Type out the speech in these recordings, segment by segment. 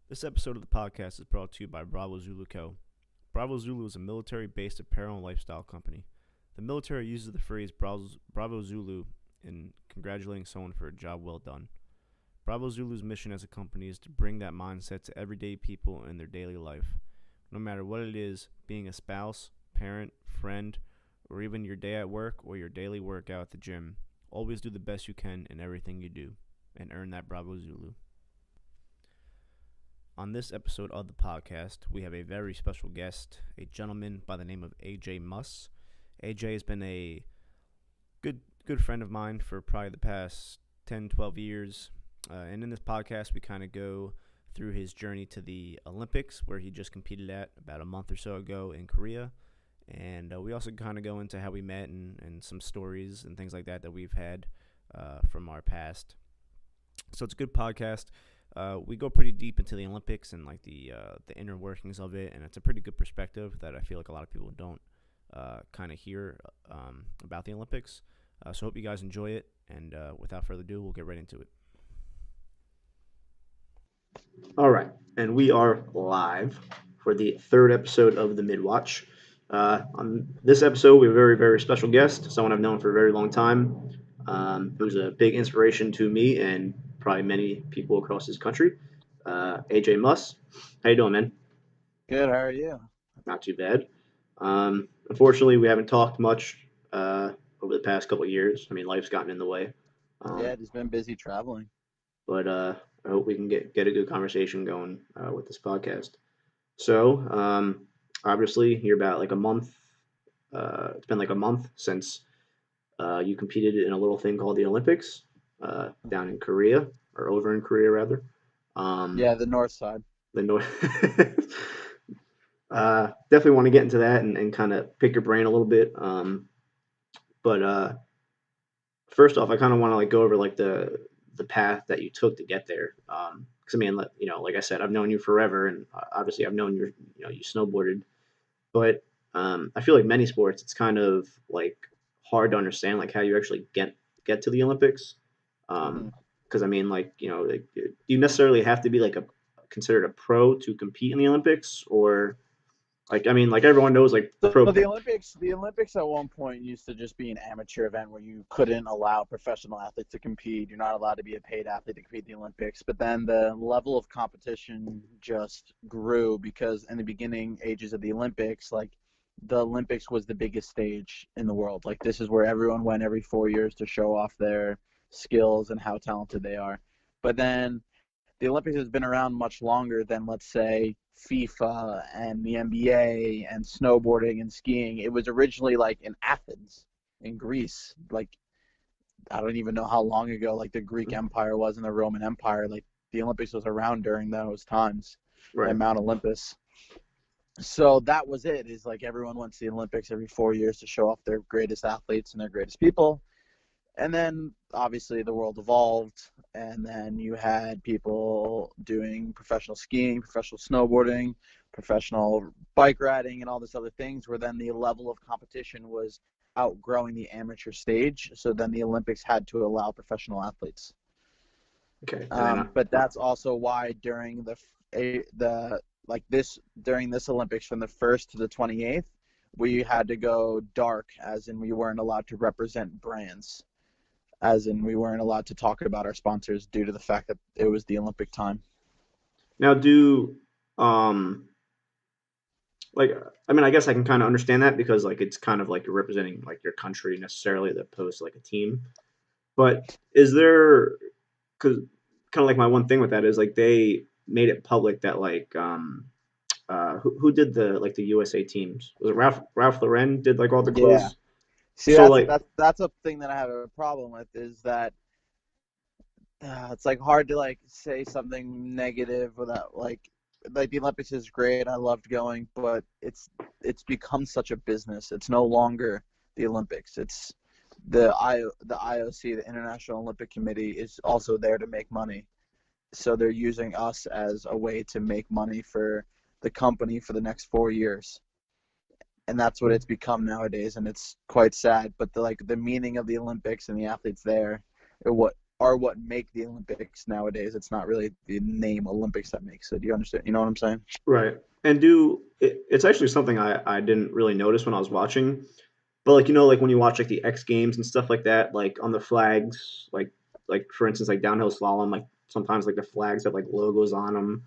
This episode of the podcast is brought to you by Bravo Zulu Co. Bravo Zulu is a military-based apparel and lifestyle company. The military uses the phrase Bravo Zulu in congratulating someone for a job well done. Bravo Zulu's mission as a company is to bring that mindset to everyday people in their daily life. No matter what it is, being a spouse, parent, friend, or even your day at work or your daily workout at the gym, always do the best you can in everything you do and earn that Bravo Zulu. On this episode of the podcast, we have a very special guest, a gentleman by the name of AJ Muss. AJ has been a good friend of mine for probably the past 10, 12 years. And in this podcast, we kind of go through his journey to the Olympics, where he just competed at about a month or so ago in Korea. And we also kind of go into how we met and some stories and things like that we've had from our past. So it's a good podcast. We go pretty deep into the Olympics and like the inner workings of it, and it's a pretty good perspective that I feel like a lot of people don't kind of hear about the Olympics. So hope you guys enjoy it, and without further ado, we'll get right into it. All right, and we are live for the third episode of the Midwatch. On this episode, we have a very, very special guest, someone I've known for a very long time, who's a big inspiration to me and probably many people across this country. AJ Muss, how you doing, man? Good, how are you? Not too bad. Unfortunately, we haven't talked much over the past couple of years. I mean, life's gotten in the way. Yeah, just been busy traveling. But I hope we can get a good conversation going with this podcast. So, obviously, you're about like a month. It's been like a month since you competed in a little thing called the Olympics down in Korea, or over in Korea, rather. Yeah, the north side. The North. Definitely want to get into that and kind of pick your brain a little bit. But first off, I kind of want to like go over like the path that you took to get there. Because I mean, like I said, I've known you forever, and obviously I've known you snowboarded, but I feel like many sports, it's kind of like hard to understand like how you actually get to the Olympics. hmm Because I mean, like like, do you necessarily have to be like a considered a pro to compete in the Olympics, or like I mean, like everyone knows like So pro. the Olympics at one point used to just be an amateur event where you couldn't allow professional athletes to compete. You're not allowed to be a paid athlete to compete in the Olympics. But then the level of competition just grew because in the beginning ages of the Olympics, like the Olympics was the biggest stage in the world. Like this is where everyone went every 4 years to show off their skills and how talented they are. But then the Olympics has been around much longer than, let's say, FIFA and the NBA and snowboarding and skiing. It was originally like in Athens, in Greece. Like, I don't even know how long ago, like the Greek Empire was and the Roman Empire. Like, the Olympics was around during those times Right. and Mount Olympus. So that was it, is like everyone went to the Olympics every 4 years to show off their greatest athletes and their greatest people. And then obviously the world evolved, and then you had people doing professional skiing, professional snowboarding, professional bike riding, and all this other things, where then the level of competition was outgrowing the amateur stage. So then the Olympics had to allow professional athletes. Okay. And then But that's also why during the like this during this Olympics from the 1st to the 28th, we had to go dark, as in we weren't allowed to represent brands, as in we weren't allowed to talk about our sponsors due to the fact that it was the Olympic time. now do like I mean I guess I can kind of understand that because like it's kind of like you're representing like your country necessarily as opposed to like a team. But is there because kind of like my one thing with that is like they made it public that like who did the like the USA teams, was it Ralph Lauren did like all the Yeah. clothes, See, so that's like that's a thing that I have a problem with, is that it's like hard to like say something negative without like the Olympics is great. I loved going, but it's become such a business. It's no longer the Olympics. It's the IOC, the International Olympic Committee, is also there to make money. So they're using us as a way to make money for the company for the next 4 years. And that's what it's become nowadays, and it's quite sad. But the meaning of the Olympics and the athletes there, are what make the Olympics nowadays. It's not really the name Olympics that makes it. Do you understand? You know what I'm saying? Right. And it's actually something I didn't really notice when I was watching. But like like when you watch like the X Games and stuff like that, like on the flags, like for instance like downhill slalom, like sometimes like the flags have like logos on them.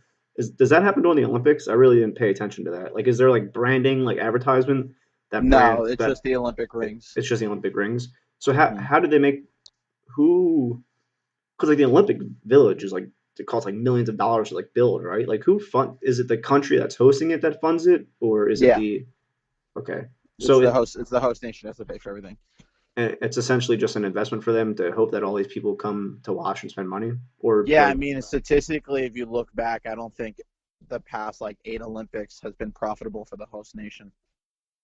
Does that happen during the Olympics? I really didn't pay attention to that. Like, is there like branding, like advertisement that No, brand it's that just the Olympic rings. it's just the Olympic rings? So Hmm. how did they make who? Because like the Olympic Village is like it costs like millions of dollars to like build, right? Like who fund? Is it the country that's hosting it that funds it, or is it Yeah, the okay? it's So the host. It's the host nation has to pay for everything. it's essentially just an investment for them to hope that all these people come to watch and spend money, or Yeah, I like mean, statistically, if you look back, I don't think the past like 8 Olympics has been profitable for the host nation.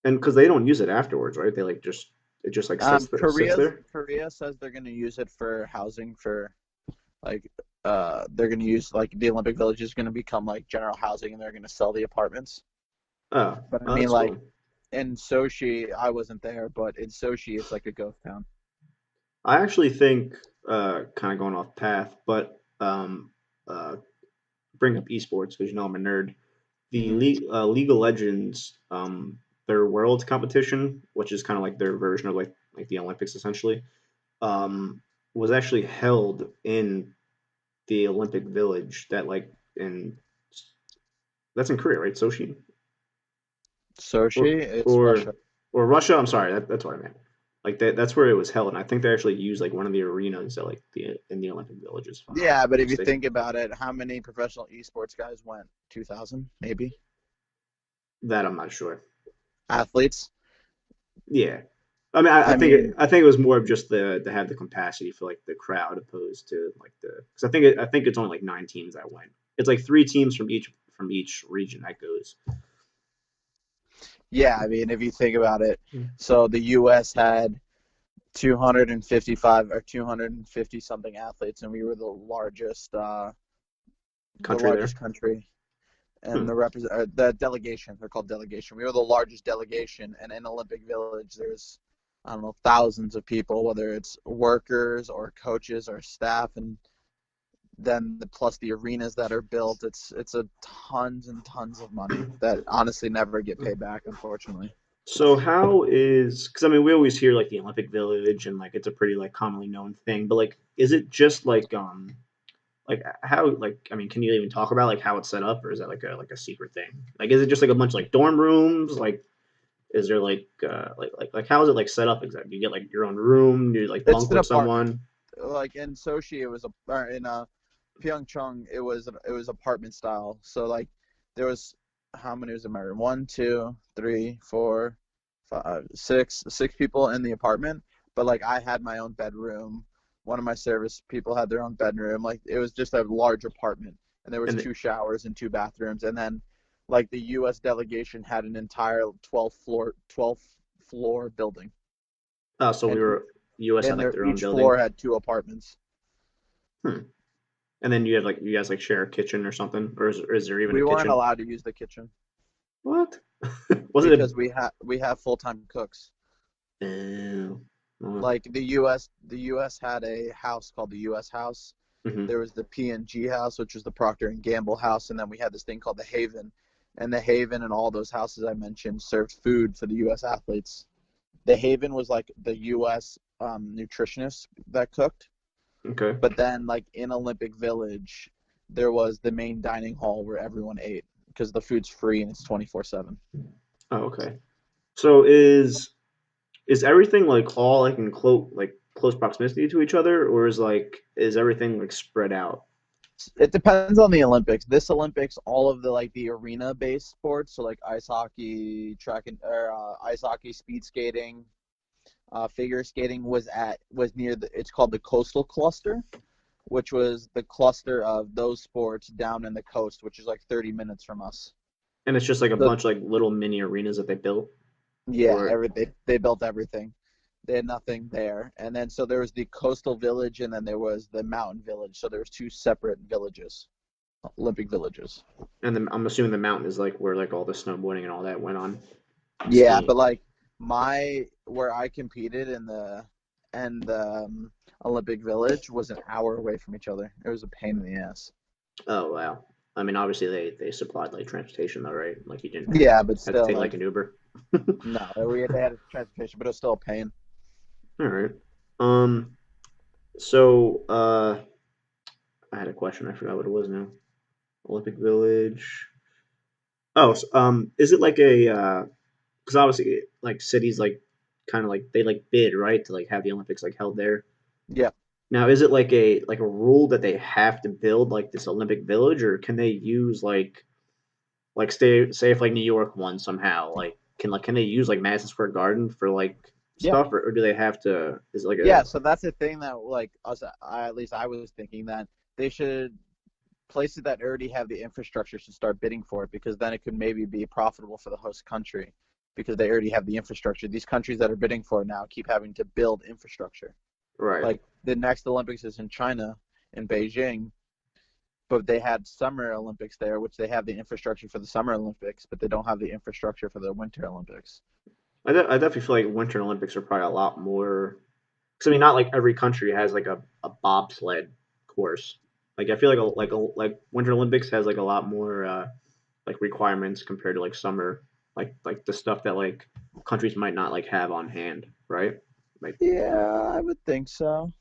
and because they don't use it afterwards, right? They like just it just like sits there. Korea says they're going to use it for housing for like they're going to use like the Olympic Village is going to become like general housing and they're going to sell the apartments. Oh, But I oh, mean, that's like cool. in Sochi, I wasn't there, but in Sochi, it's like a ghost town. I actually think kind of going off path, but uh, bring up esports because I'm a nerd. The Hmm. League of Legends, their world competition, which is kind of like their version of like the Olympics essentially, um, was actually held in the Olympic Village that like in that's in Korea, right? Sochi or Sochi, it's or Russia. or Russia. I'm sorry, that's what I meant. Like that's where it was held, and I think they actually used like one of the arenas at like the in the Olympic Villages. If I'm not Yeah, but if you mistaken. think about it, how many professional esports guys went? 2,000, maybe. That I'm not sure. Athletes. Yeah, I mean, I mean, I think it was more of just the to have the capacity for like the crowd opposed to like the because I think it's only like 9 teams that went. It's like 3 teams from each region that goes. yeah, I mean, if you think about it, Hmm. so the U.S. had 255 or 250 something athletes, and we were the Country there. largest country, and Hmm. the delegation. They're called delegation. We were the largest delegation, and in Olympic Village, there's I don't know thousands of people, whether it's workers or coaches or staff, and then plus the arenas that are built. It's a tons and tons of money that honestly never get paid back, unfortunately. So how is because I mean we always hear like the Olympic Village and like it's a pretty like commonly known thing, but like is it just like how like I mean can you even talk about like how it's set up or is that like a secret thing? Like is it just like a bunch of like dorm rooms? Like is there like how is it like set up exactly? You get like your own room, you like It's bunk an with apartment. someone. Like in Sochi, it was or in Pyeongchang, it was apartment style. So like there was how many was in my room? One, two, three, four, five, six people in the apartment. But like I had my own bedroom. One of my service people had their own bedroom. Like it was just a large apartment, and there was And 2 showers and 2 bathrooms. And then like the U.S. delegation had an entire 12th floor building, so we and were US had and like their their own each floor building. had 2 apartments. Hmm. And then you guys like share a kitchen or something, or is there even a We weren't kitchen? allowed to use the kitchen What? Was it because we have full-time cooks. a? Oh, Like the US had a house called the US House. hmm. There was the P&G House, which was the Procter and Gamble House, and then we had this thing called the Haven. And the Haven and all those houses I mentioned served food for the US athletes. The Haven was like the US nutritionist that cooked, Okay. but then like in Olympic Village, there was the main dining hall where everyone ate because the food's free and it's 24/7. Oh, okay. So is everything like all like in close proximity to each other, or is everything like spread out? It depends on the Olympics. This Olympics, all of the like the arena-based sports, so like ice hockey, ice hockey, speed skating, figure skating was near it's called the coastal cluster, which was the cluster of those sports down in the coast, which is like 30 minutes from us. And it's just like a So bunch of like little mini arenas that they built, yeah, or they built everything. They had nothing there, and then so there was the coastal village, and then there was the mountain village. So there was two separate villages, Olympic villages. and then I'm assuming the mountain is like where like all the snowboarding and all that went on, Yeah, skiing. but like where I competed in the and Olympic Village was an hour away from each other. It was a pain in the ass. Oh wow. I mean, obviously they supplied like transportation though, right? Like you didn't Yeah, but have to still, take like, like an Uber. no, they had transportation, but it was still a pain. All right. Um. So I had a question. I forgot what it was now. Olympic Village. Oh, is it like a? Because obviously, like cities, like kind of like they like bid right to like have the Olympics like held there. Yeah. Now, is it like a rule that they have to build like this Olympic Village, or can they use like say if like New York won somehow, like can they use like Madison Square Garden for like Yeah. stuff, or do they have to? Is it like a Yeah, so that's the thing that like us, at least I was thinking that they should places that already have the infrastructure should start bidding for it because then it could maybe be profitable for the host country because they already have the infrastructure. These countries that are bidding for it now keep having to build infrastructure. right? Like the next Olympics is in China, in Beijing, but they had Summer Olympics there, which they have the infrastructure for the Summer Olympics, but they don't have the infrastructure for the Winter Olympics. I definitely feel like Winter Olympics are probably a lot more. Because I mean, not like every country has like a bobsled course. Like I feel like Winter Olympics has like a lot more like requirements compared to like summer, like the stuff that like countries might not like have on hand, right? Like, Yeah, I would think so.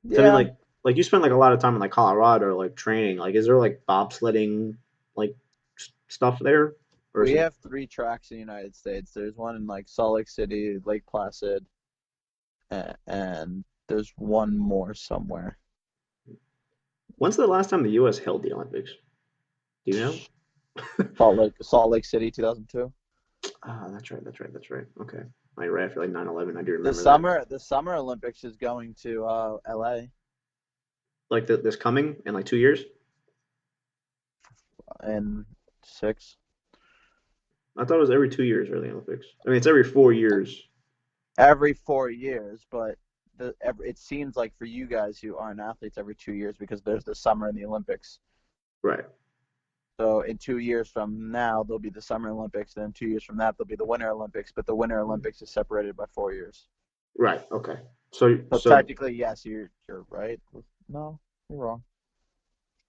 'cause I mean, Yeah, like you spend like a lot of time in like Colorado, like training. Like, is there like bobsledding like stuff there, or is we it have three tracks in the United States. There's one in like Salt Lake City, Lake Placid, and there's one more somewhere. when's the last time the U.S. held the Olympics? Do you know? Salt Lake City, 2002. Ah, that's right. That's right. That's right. Okay. Like right after like 9/11, I do The remember that. Summer Olympics is going to LA Like this coming in like 2 years. in six. I thought it was every 2 years or the Olympics. I mean, it's every 4 years. Every 4 years, but it seems like for you guys who aren't athletes, every 2 years because there's the summer and the Olympics. Right. So in 2 years from now, there'll be the Summer Olympics. Then 2 years from that, there'll be the Winter Olympics. But the Winter Olympics is separated by 4 years. Right. Okay. So So so technically, yes, you're right. No, you're wrong.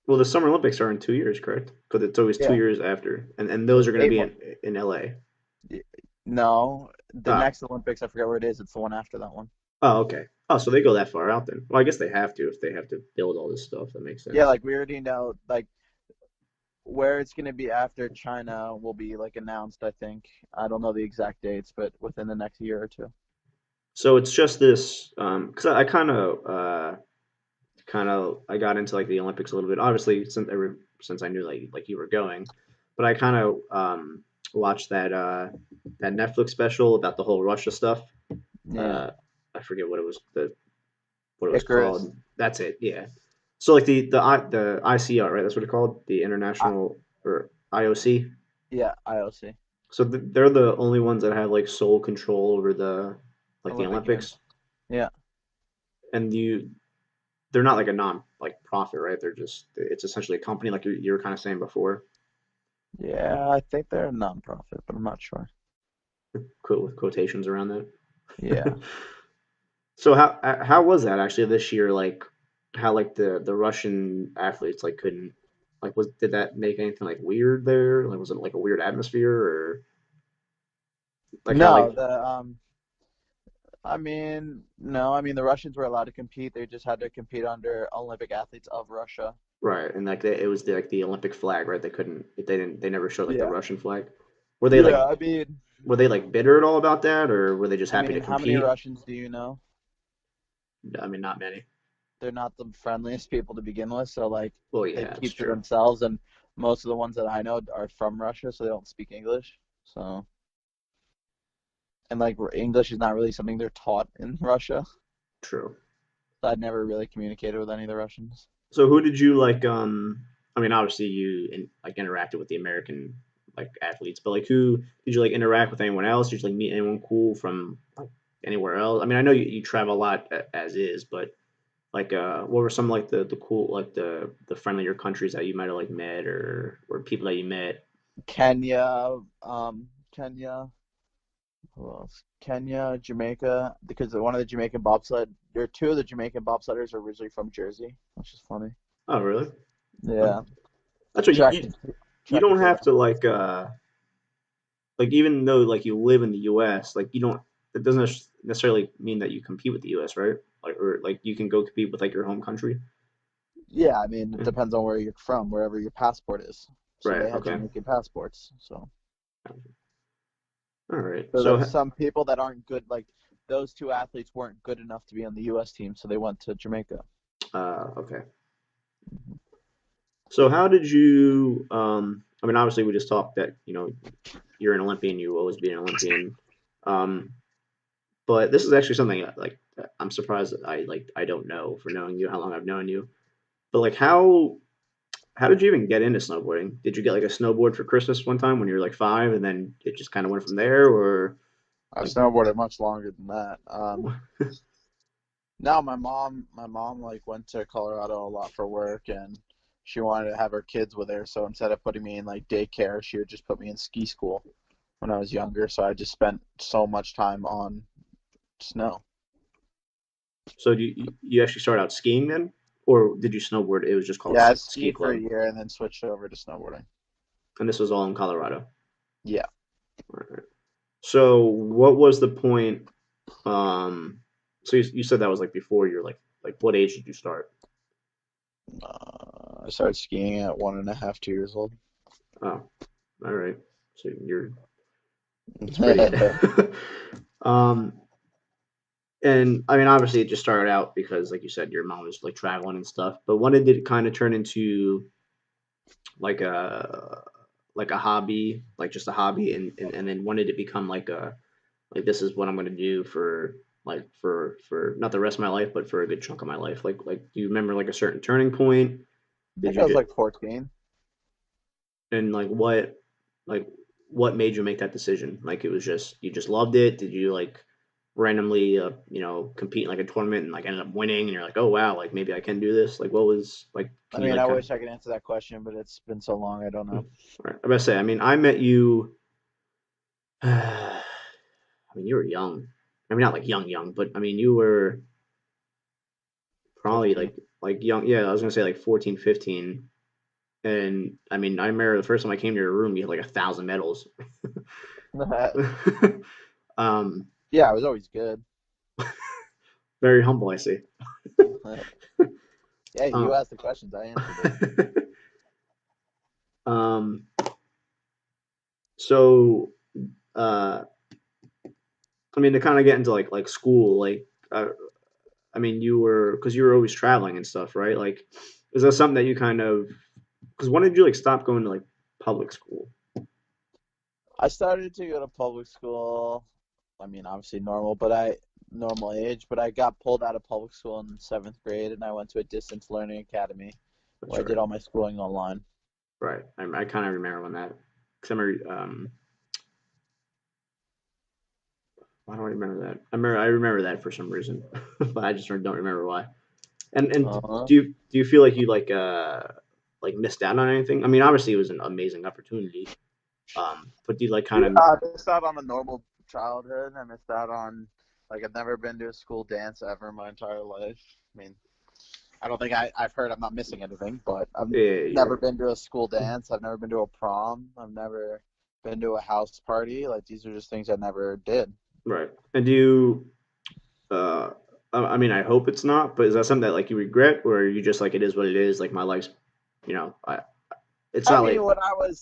well, the Summer Olympics are in 2 years, correct? Because it's always two Yeah, years after, and those are going to eight be more. in LA. No, the Ah. next Olympics, I forget where it is. It's the one after that one. Oh, okay. Oh, so they go that far out then. Well, I guess they have to if they have to build all this stuff. That makes Yeah, sense. like we already know, like where it's going to be after China will be like announced. I think I don't know the exact dates, but within the next year or two. So it's just this because I kind of I got into like the Olympics a little bit. Obviously, since I knew like you were going, but I kind of watched that Netflix special about the whole Russia stuff. Yeah, Uh, I forget what it was Icarus. called. That's it. Yeah. So like the ICR, right? That's what it's called, the I, International or IOC. yeah, IOC So they're the only ones that have like sole control over the Olympic Games. Olympics, Yeah, and they're not like a non like profit, right? It's essentially a company, like you were kind of saying before. yeah. I think they're a non-profit, but I'm not sure. Quote with quotations around Yeah. that. So how was that actually this year? Like how like the Russian athletes like couldn't like was did that make anything like weird there? Like was it like a weird atmosphere or like how No, like the I mean, no, I mean the Russians were allowed to compete. They just had to compete under Olympic athletes of Russia. right, and like it was like the Olympic flag, right? They never showed like the Yeah. Russian flag. Were they Yeah, like were they like bitter at all about that, or were they just happy to how many compete? Russians do you know? I mean, not many. They're not the friendliest people to begin with, so like Well, they yeah, it's keep to true. themselves and most of the ones that I know are from Russia, so they don't speak English. So and like English is not really something they're taught in Russia. True. So I'd never really communicated with any of the Russians. So who did you like? I mean, obviously like interacted with the American like athletes, but like who did you like interact with anyone else? Did you like meet anyone cool from like anywhere else? I mean, I know you travel a lot as is, but like what were some like the cool like the friendlier countries that you might have like met or people that you met? Kenya, Kenya, Who else? Kenya, Jamaica, because one of the Jamaican bobsled, there are two of the Jamaican bobsledders are originally from Jersey, which is funny. Oh, really? Oh, Yeah, that's what track you track and don't field. have to like even though like you live in the U.S. like you don't it doesn't necessarily mean that you compete with the U.S. right? Like or like you can go compete with like your home country. Yeah, I mean, it Yeah. depends on where you're from, wherever your passport is. So Right. they had Okay. Jamaican passports. So, All right. so So there's some people that aren't good. Like those two athletes weren't good enough to be on the U.S. team, so they went to Jamaica. okay. So how did you? I mean, obviously we just talked that you're an Olympian. You will always be an Olympian. Um, but this is actually something like I'm surprised that I don't know for knowing you how long I've known you. But like how did you even get into snowboarding? Did you get like a snowboard for Christmas one time when you were like 5, and then it just kind of went from there, or I've like snowboarded much longer than that. No, my mom like went to Colorado a lot for work, and she wanted to have her kids with her. So instead of putting me in like daycare, she would just put me in ski school when I was younger. So I just spent so much time on snow. so you actually start out skiing then, or did you snowboard? It was just called Yeah, I ski skied for a club, year and then switched over to snowboarding. and this was all in Colorado. Yeah. All right. So what was the point? Um, so you said that was like before you're like what age did you start? I started skiing at 1.5, 2 years old. Oh, all right. So you're that's pretty good. um, and I mean, obviously, it just started out because, like you said, your mom was like traveling and stuff. But when did it kind of turn into like a hobby, like just a hobby, and then when did it become like this is what I'm gonna do for like for not the rest of my life, but for a good chunk of my life. Like do you remember like a certain turning point? I Did think you I was just like 14. and like what made you make that decision? Like it was just you just loved it? Did you like randomly compete in like a tournament and like ended up winning and you're like, oh wow, like maybe I can do this? Like what was like I can you mean, like I kind of wish I could answer that question, but it's been so long, I don't know. right. I'm gonna say, I mean, I met you I mean you were young. I mean not like young, but I mean you were probably 15. like young. Yeah, I was gonna say like 14, 15. And I mean, I remember the first time I came to your room, you had like 1,000 medals. um, Yeah, I was always good. very humble, I see. Yeah, you Uh, asked the questions, I answered it. um, so, uh, I mean, to kind of get into like school, I mean, because you were always traveling and stuff, right? Like, is that something that you kind of, because when did you like stop going to like public school? I started to go to public school. I mean, obviously normal age, but I got pulled out of public school in 7th grade, and I went to a distance learning academy That's where I did right. all my schooling online. Right. I kind of remember when that, because I remember, why do I remember that? I remember that for some reason, but I just don't remember why. And Uh-huh. do you feel like you like missed out on anything? I mean, obviously it was an amazing opportunity. But do you like kind Yeah, of I missed out on a normal childhood. I missed out on like I've never been to a school dance ever in my entire life. I mean, I don't think I've heard I'm not missing anything, but I've yeah, never you're been to a school dance. I've never been to a prom. I've never been to a house party. Like these are just things I never did. right. And do you uh I mean, I hope it's not, but is that something that like you regret, or are you just like it is what it is? Like my life's, I it's I not mean, like when I was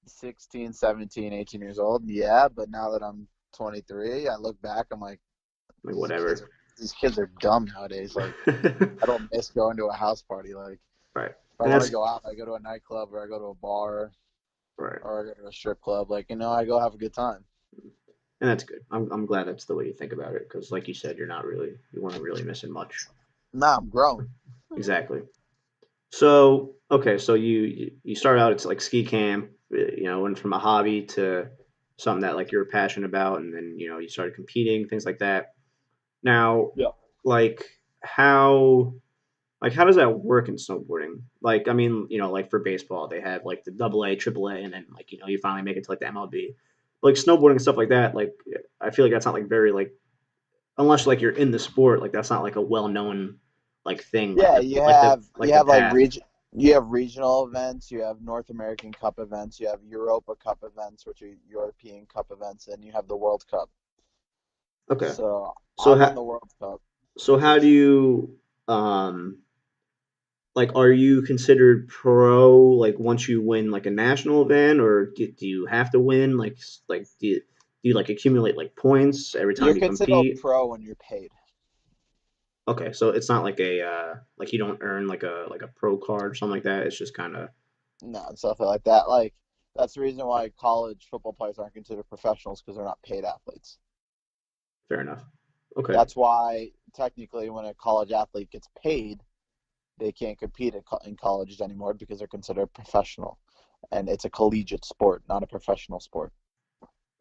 16, 17, 18 years old, yeah, but now that I'm 23, I look back, I'm like, these kids whatever. are these kids are dumb nowadays. Like, I don't miss going to a house party. Like, Right. if I And want to that's go out, I go to a nightclub or I go to a bar right. or I go to a strip club. Like, I go have a good time. And that's good. I'm glad that's the way you think about it because, like you said, you weren't really missing much. Nah, I'm grown. Exactly. So okay, so you start out it's like ski camp, went from a hobby to something that like you were passionate about, and then you started competing, things like that. Now, Yeah. like how how does that work in snowboarding? Like, I mean, like for baseball, they have like the double A, triple A, and then like you finally make it to like the MLB. like snowboarding and stuff like that. Like I feel like that's not like very like unless like you're in the sport, like that's not like a well known like thing like Yeah, the like the you like the have like path. you have regional events, you have North American Cup events, you have Europa Cup events, which are European Cup events, and you have the World Cup. Okay. So So I'm on how the World Cup, so which how do is you like are you considered pro like once you win like a national event or do you have to win like do you like accumulate like points every you're time you considered a compete? pro when you're paid. Okay, so it's not like a like you don't earn like a pro card or something like that. It's just kind of No, and stuff like that. Like that's the reason why college football players aren't considered professionals because they're not paid athletes. fair enough. Okay, That's why technically when a college athlete gets paid, they can't compete in colleges anymore because they're considered professional, and it's a collegiate sport, not a professional sport.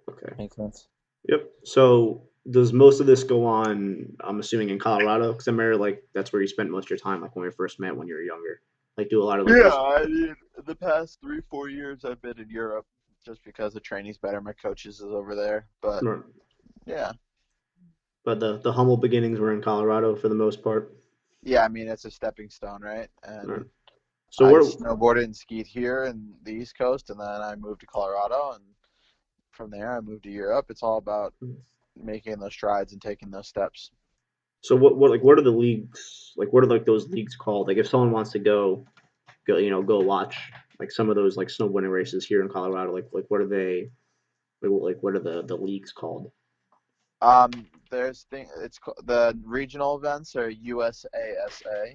okay. Makes sense. Yep. So does most of this go on? I'm assuming in Colorado, because I remember like that's where you spent most of your time, like when we first met when you were younger. Like do a lot of like Yeah, those. I mean, the past 3, 4 years I've been in Europe just because the training's better. My coaches is over there, but yeah, But the humble beginnings were in Colorado for the most part. yeah. I mean, it's a stepping stone, right? Right. And So I where snowboarded and skied here in the East Coast, and then I moved to Colorado, and from there I moved to Europe. It's all about making those strides and taking those steps. so what like what are the leagues like what are like those leagues called? Like if someone wants to go watch like some of those like snowboarding races here in Colorado, like what are they like what are the leagues called? The regional events are USASA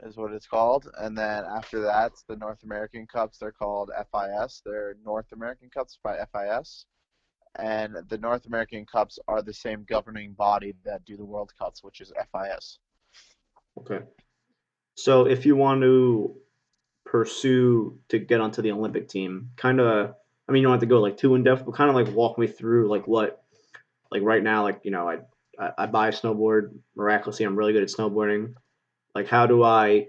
is what it's called, and then after that, the North American Cups. They're called FIS. They're North American Cups by FIS, and the North American Cups are the same governing body that do the World Cups, which is FIS. Okay. So if you want to pursue to get onto the Olympic team, kind of I mean you don't have to go like too in depth, but kind of like walk me through like what like right now like I buy a snowboard miraculously I'm really good at snowboarding. Like how do I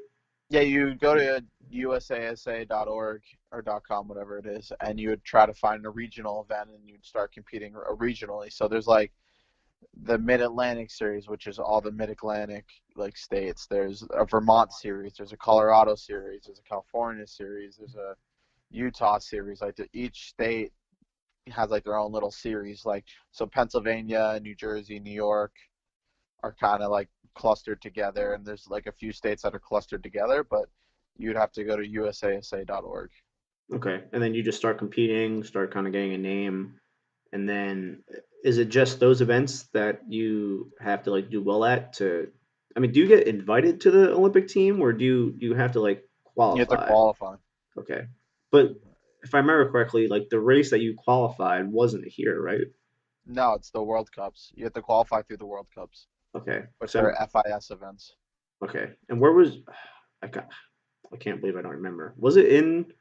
Yeah, you go to usasa.org or .com, whatever it is, and you would try to find a regional event, and you'd start competing regionally. So there's like the Mid Atlantic series, which is all the Mid Atlantic like states. There's a Vermont series. There's a Colorado series. There's a California series. There's a Utah series. Like each state has like their own little series. Like so, Pennsylvania, New Jersey, New York are kind of like clustered together, and there's like a few states that are clustered together. But you'd have to go to usasa.org. okay, and then you just start competing, start kind of getting a name, and then is it just those events that you have to like do well at to I mean, do you get invited to the Olympic team or do you have to like You have to qualify? qualify. Okay. But if I remember correctly, like the race that you qualified wasn't here, right? No, it's the World Cups. You have to qualify through the World Cups, Okay. which So are FIS events. okay. And where was I ca- I can't believe I don't remember. Was it in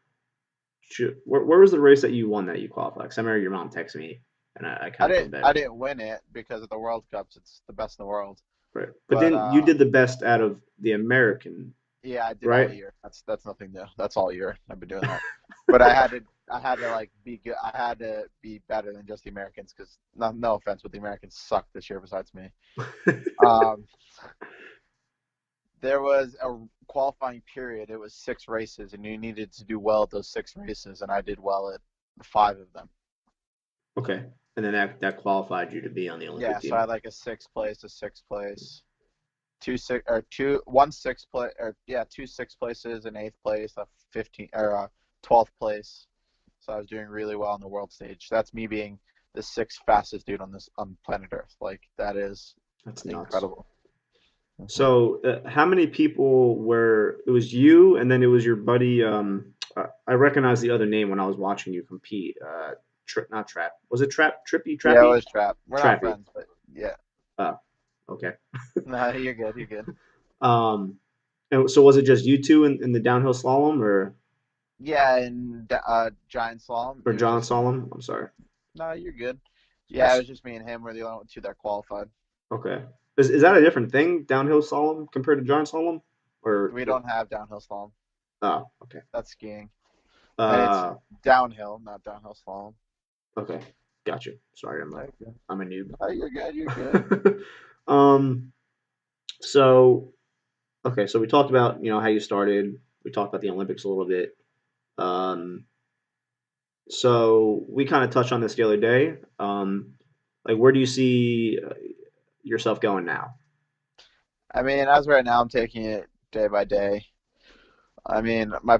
where was the race that you won that you qualified? Because I remember your mom texted me, and I kind of feel I bad. didn't win it because of the World Cups. It's the best in the world. Right. But But then you did the best out of the American, yeah, I did all right? year. That's nothing new. That's all year. I've been doing that. But I had to like be good. I had to be better than just the Americans because no offense, but the Americans suck this year besides me. Um, there was a qualifying period. It was 6 races, and you needed to do well at those 6 races, and I did well at 5 of them. Okay. And then that qualified you to be on the Olympic Yeah, so I team. had like a sixth place, two six or two one sixth place or yeah 2 6 places and eighth place, a 15 or 12th place. So I was doing really well on the world stage. That's me being the sixth fastest dude on planet Earth. Like that is That's nuts. incredible. Mhm. So how many people were? It was you, and then it was your buddy. I recognized the other name when I was watching you compete. Not Trap. Was it Trap? Trippy? Yeah, it Trappy? was trap. We're not Trappy. friends, but yeah. Oh, okay. No, you're good. You're good. Um, and so was it just you two in the downhill slalom, Yeah, and giant slalom. or It was John just Slalom? I'm sorry. no, you're good. Yeah, it Yes. was just me and him. We're the only two that qualified. Okay. Is that a different thing, downhill slalom compared to giant slalom? Or We don't have downhill slalom. oh, okay. That's skiing, and it's Uh, downhill, not downhill slalom. Okay, gotcha. Sorry, Okay. I'm a noob. Oh, you're good. You're good. um, so okay, so we talked about how you started. We talked about the Olympics a little bit. Um, so we kind of touched on this the other day. Like, where do you see yourself going now? I mean, as right now, I'm taking it day by day. I mean, my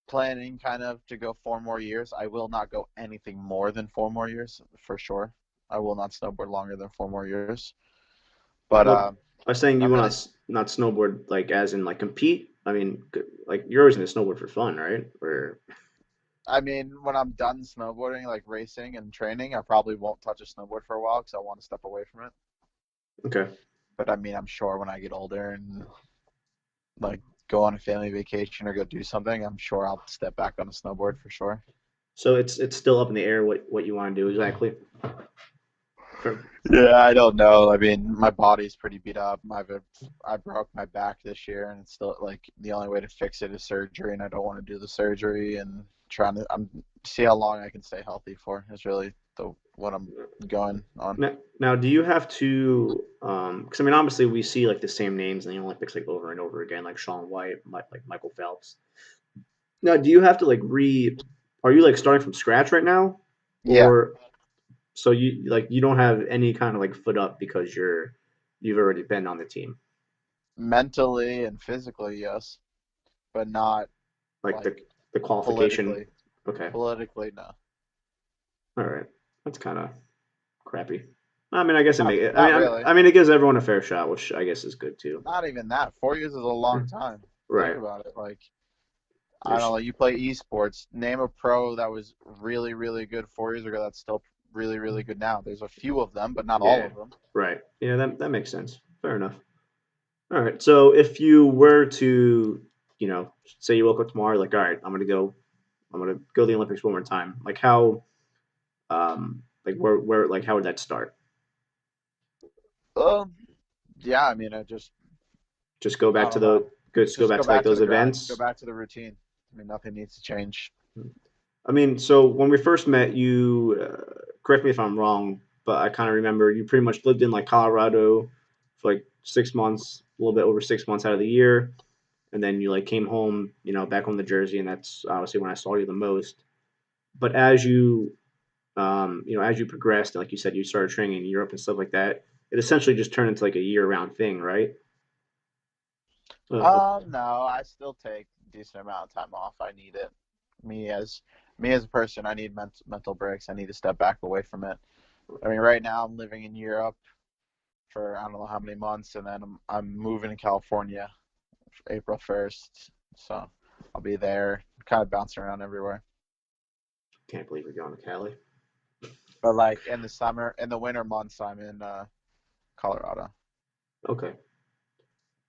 planning kind of to go 4 more years. I will not go anything more than 4 more years for sure. I will not snowboard longer than 4 more years. But Well, by saying you I'm want gonna. to not snowboard, like as in like compete. I mean, like you're always gonna snowboard for fun, right? Or I mean, when I'm done snowboarding, like racing and training, I probably won't touch a snowboard for a while because I want to step away from it. okay. But I mean, I'm sure when I get older and like go on a family vacation or go do something, I'm sure I'll step back on a snowboard for sure. So it's still up in the air what you want to do exactly. For, Yeah, I don't know. I mean, my body's pretty beat up. I broke my back this year, and it's still like the only way to fix it is surgery, and I don't want to do the surgery. And I'm see how long I can stay healthy for is really the what I'm going on. now, do you have to? Because I mean, obviously we see like the same names in the Olympics like over and over again, like Shaun White, like Michael Phelps. Now, do you have to like re? Are you like starting from scratch right now, Yeah, or so you don't have any kind of like foot up because you've already been on the team, mentally and physically, yes, but not like like the qualification. politically. Okay, Politically, no. all right, that's kind of crappy. I mean, I guess it Not make it. not really. I mean, it gives everyone a fair shot, which I guess is good too. Not even that. 4 years is a long time. Think Right. about it. Like I don't There's know. You play esports. Name a pro that was really, really good 4 years ago. That's still really, really good now. There's a few of them, but not all yeah. of them. Right. Yeah, that makes sense. Fair enough. All right. So if you were to, say you woke up tomorrow, like, all right, I'm gonna go to the Olympics one more time. Like how, like like how would that start? Um, yeah. I mean, Just go back I to don't know. go Just back go to like back to those the grind. Go events. back to the routine. I mean, nothing needs to change. I mean, so when we first met, you correct me if I'm wrong, but I kind of remember you pretty much lived in like Colorado for like 6 months, a little bit over 6 months out of the year, and then you like came home, back home to Jersey, and that's obviously when I saw you the most. But as you progressed, and like you said, you started training in Europe and stuff like that. It essentially just turned into like a year-round thing, right? Uh, No, I still take a decent amount of time off. I need it. Me as me as a person, I need mental breaks. I need to step back away from it. I mean, right now I'm living in Europe for I don't know how many months, and then I'm moving to California April 1st. So I'll be there, kind of bouncing around everywhere. can't believe you're going to Cali. But like in the winter months, I'm in Colorado. Okay.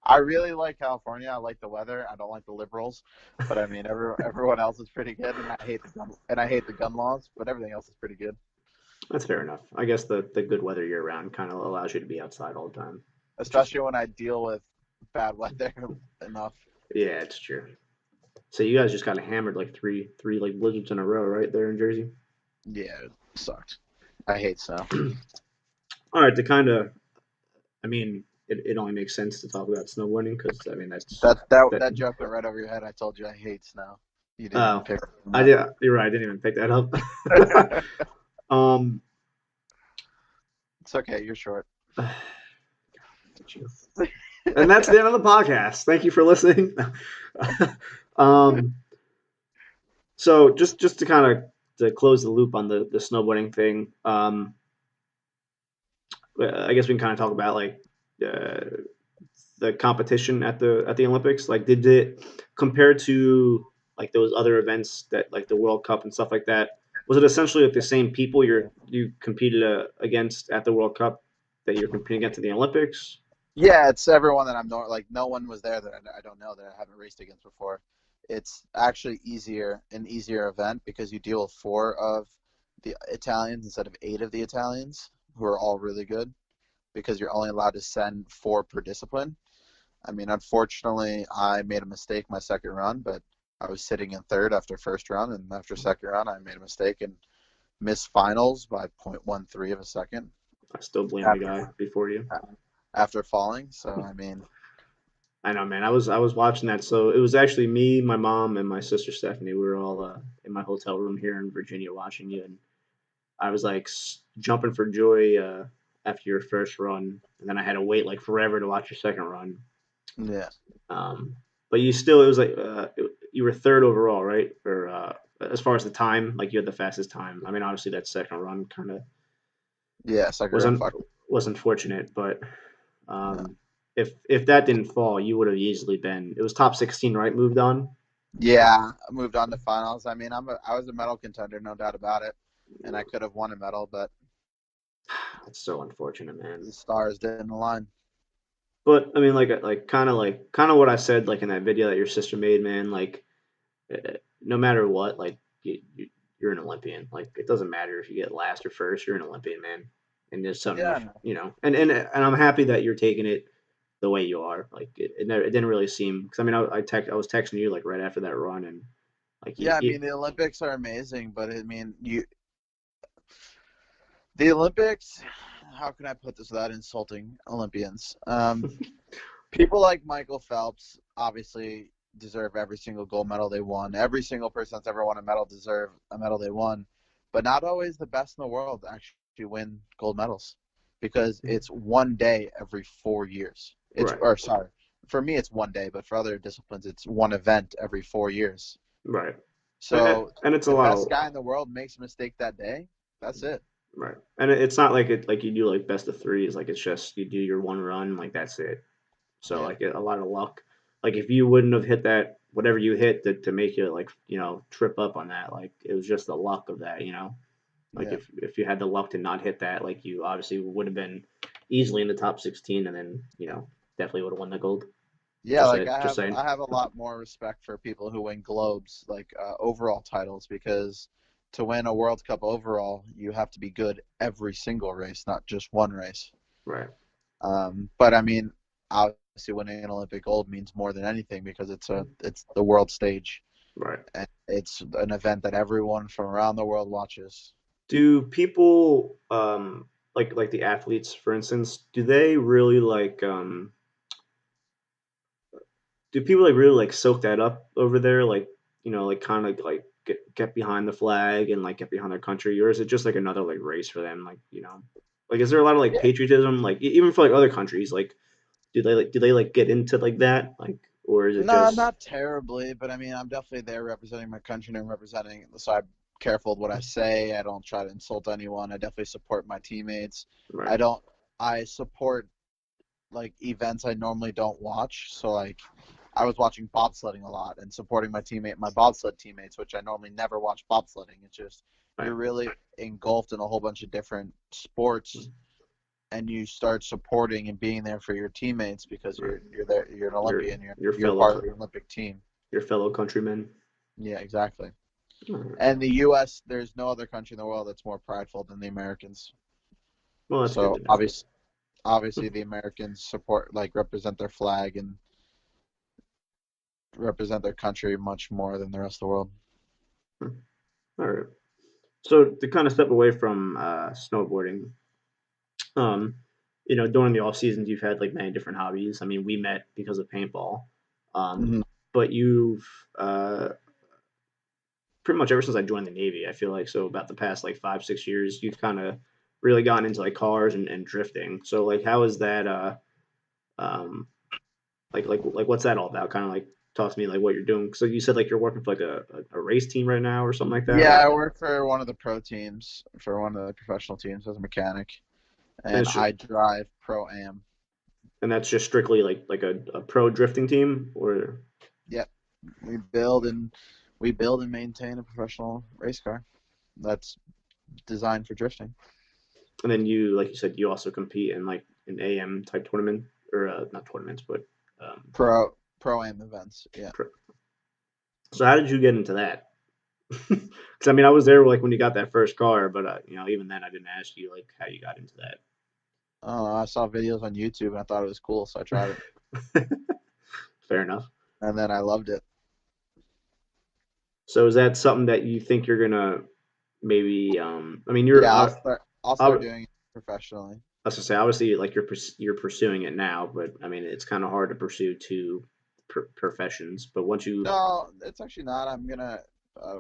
I really like California. I like the weather. I don't like the liberals, but I mean, everyone else is pretty good, and I hate the gun laws, but everything else is pretty good. That's fair enough. I guess the good weather year round kind of allows you to be outside all the time, which is Especially when I deal with bad weather enough. yeah, it's true. So you guys just got hammered like three like blizzards in a row, right there in Jersey. Yeah, it sucked. I hate snow. All right, to kind of, I mean, it only makes sense to talk about snowboarding because I mean that. That joke went right over your head. I told you I hate snow. You didn't even Oh, pick up on I did. You're right. I didn't even pick that up. that. um, It's okay. You're short. and that's the end of the podcast. Thank you for listening. um, so just to kind of to close the loop on the snowboarding thing, I guess we can kind of talk about like uh, the competition at the Olympics. Like, did it compared to like those other events that like the World Cup and stuff like that? Was it essentially like the same people you competed against at the World Cup that you're competing against at the Olympics? Yeah, it's everyone that I'm not like. No one was there that I don't know that I haven't raced against before. It's actually an easier event because you deal with four of the Italians instead of eight of the Italians, who are all really good. Because you're only allowed to send four per discipline. I mean, unfortunately, I made a mistake my second run, but I was sitting in third after first run, and after second run, I made a mistake and missed finals by 0.13 of a second I still blame the after guy before you. after falling. So I mean, I know, man. I was watching that. So it was actually me, my mom, and my sister Stephanie. We were all in my hotel room here in Virginia watching you, and I was like jumping for joy after your first run, and then I had to wait like forever to watch your second run. yeah, Um, but you still, it was like you were third overall, right? Or as far as the time, like you had the fastest time. I mean, obviously that second run kind of yeah, second was round fuck. was unfortunate, but Yeah. um, if that didn't fall, you would have easily been. It was top 16, right? Moved on. Yeah, I moved on to finals. I mean, I was a medal contender, no doubt about it, and I could have won a medal, but That's so unfortunate, the man. stars didn't align. But I mean, like kind of what I said, like in that video that your sister made, man. Like, no matter what, like you're an Olympian. Like it doesn't matter if you get last or first, you're an Olympian, man. And there's something Yeah, no. and I'm happy that you're taking it the way you are. Like it didn't really seem because I mean I was texting you like right after that run and like Yeah, I mean the Olympics are amazing, but I mean the Olympics. How can I put this without insulting Olympians? People like Michael Phelps obviously deserve every single gold medal they won. Every single person that's ever won a medal deserve a medal they won, but not always the best in the world actually win gold medals because it's one day every 4 years. It's right or sorry, for me it's one day, but for other disciplines it's one event every 4 years. right So and it's a the lot best of guy in the world makes a mistake that day. That's it. right and it's not like it like you do like best of threes like it's just you do your one run like that's it. So Yeah. like a lot of luck. Like if you wouldn't have hit that whatever you hit to make you like trip up on that, like it was just the luck of that. Like Yeah. if you had the luck to not hit that, like you obviously would have been easily in the top 16, and then definitely would have won the gold. Yeah, Just like say, just saying. I have a lot more respect for people who win globes, like overall titles, because to win a World Cup overall, you have to be good every single race, not just one race. Right, But I mean, obviously, winning an Olympic gold means more than anything because it's the world stage, right. and it's an event that everyone from around the world watches. Do people like the athletes, for instance, do they really do people like really like soak that up over there? Like, like kind of like get behind the flag and like get behind their country, or is it just like another like race for them? Like is there a lot of like Yeah. patriotism, like even for like other countries? Like, do they get into like that, like, or is it No, just not terribly, but I mean, I'm definitely there representing my country and representing. So I'm careful with what I say. I don't try to insult anyone. I definitely support my teammates. right, I don't. I support like events I normally don't watch. So like, I was watching bobsledding a lot and supporting my bobsled teammates, which I normally never watch bobsledding. It's just right, you're really engulfed in a whole bunch of different sports and you start supporting and being there for your teammates because right? you're there, you're an Your Olympian, your you're fellow part of co- the Olympic team. your fellow countrymen. Yeah, exactly. Alright. And the U.S., there's no other country in the world that's more prideful than the Americans. Well, that's good So to know. obviously the Americans support like represent their flag and represent their country much more than the rest of the world. All right. So to kind of step away from snowboarding, um, during the off seasons, you've had like many different hobbies. I mean, we met because of paintball, um, Hmm. but you've pretty much ever since I joined the Navy, I feel like so about the past like 5 6 years, you've kind of really gotten into like cars and drifting. So like, how is that? Um, like what's that all about? Kind of like talk to me like what you're doing. So you said like you're working for like a race team right now or something like that. Yeah, Like, I work for one of the pro teams, for one of the professional teams as a mechanic, and and it's just, I drive pro am. and that's just strictly like a pro drifting team, or Yep, we build and we build and maintain a professional race car that's designed for drifting. and then you like you said you also compete in like an AM type tournament or not tournaments but um, Pro am events. Yeah. pro. So how did you get into that? Because I mean I was there like when you got that first car, but even then I didn't ask you like how you got into I don't know. I saw videos on YouTube and I thought it was cool, so I tried it, that. Fair enough. and then I loved it. So is that something that you think you're gonna maybe I mean you're Yeah, I'll I start doing it professionally. was gonna say obviously like you're pursuing it now, but I mean it's kind of hard to pursue two professions. But once you No, it's actually not. I'm gonna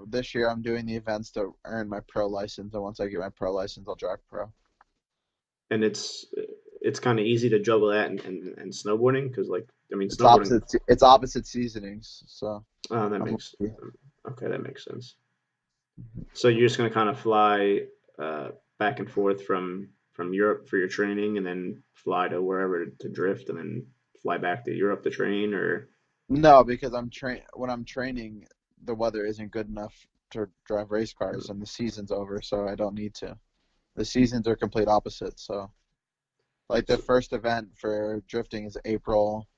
this year I'm doing the events to earn my pro license, and once I get my pro license, I'll drive pro. and it's kind of easy to juggle that and snowboarding because like I mean It's snowboarding. opposite. It's opposite seasonings, so Oh, that I'm makes lucky. okay. That makes sense. So you're just gonna kind of fly back and forth from Europe for your training, and then fly to wherever to drift, and then fly back to Europe to train, or No, because when I'm training, the weather isn't good enough to drive race cars, and the season's over, so I don't need to. The seasons are complete opposites. So, like the so, first event for drifting is April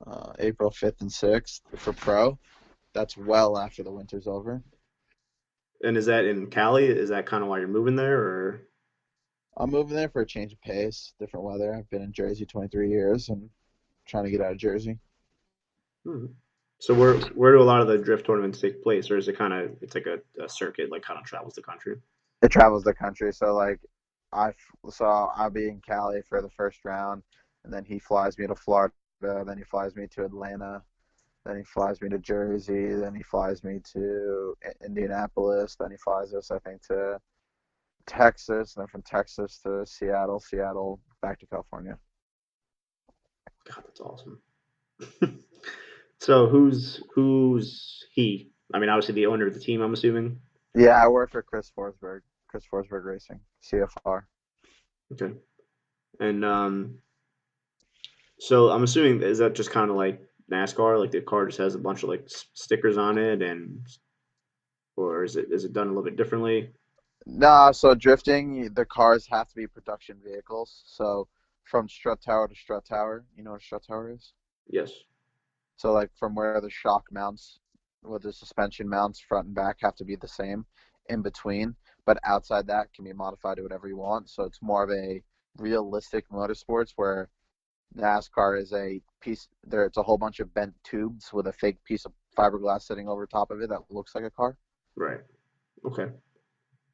5th and 6th for pro. That's well after the winter's over. and is that in Cali? Is that kind of why you're moving there, or I'm moving there for a change of pace, different weather. I've been in Jersey 23 years and trying to get out of Jersey. hmm. So where do a lot of the drift tournaments take place, or is it kind of it's like a circuit like kind of travels the country? It travels the country, so like I so I'll be in Cali for the first round, and then he flies me to Florida, then he flies me to Atlanta, then he flies me to Jersey, then he flies me to Indianapolis, then he flies us I think to Texas, and then from Texas to Seattle, Seattle back to California. God, that's awesome. So who's he? I mean, obviously the owner of the team. I'm assuming. Yeah, I work for Chris Forsberg Racing, CFR. Okay, and so I'm assuming is that just kind of like NASCAR? Like the car just has a bunch of like stickers on it, and or is it done a little bit differently? Nah, so drifting, the cars have to be production vehicles. So from strut tower to strut tower, you know what a strut tower is? Yes. So like from where the shock mounts, where the suspension mounts front and back have to be the same in between, but outside that can be modified to whatever you want. So it's more of a realistic motorsports where NASCAR is a piece there. It's a whole bunch of bent tubes with a fake piece of fiberglass sitting over top of it that looks like a car. Right. Okay.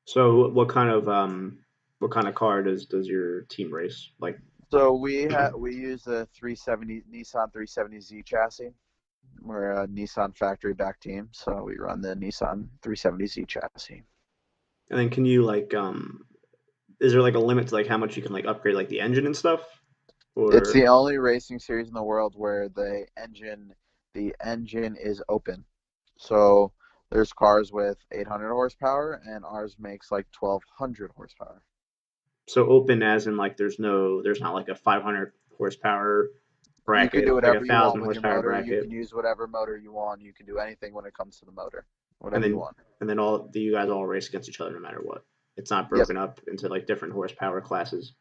So what kind of car does your team race? Like So we use a 370 Nissan 370Z chassis. We're a Nissan factory back team, so we run the Nissan 370Z chassis. and then can you like is there like a limit to like how much you can like upgrade like the engine and stuff? It's Or the only racing series in the world where the engine is open. So there's cars with 800 horsepower, and ours makes like 1200 horsepower. so open as in like there's not like a 500 horsepower You can do bracket, like a whatever you want 1,000 with your horsepower motor. You bracket, can use whatever motor you want. You can do anything when it comes to the motor, and whatever you then want. all do you guys all race against each other no matter what? It's not Yes. broken up into like different horsepower classes.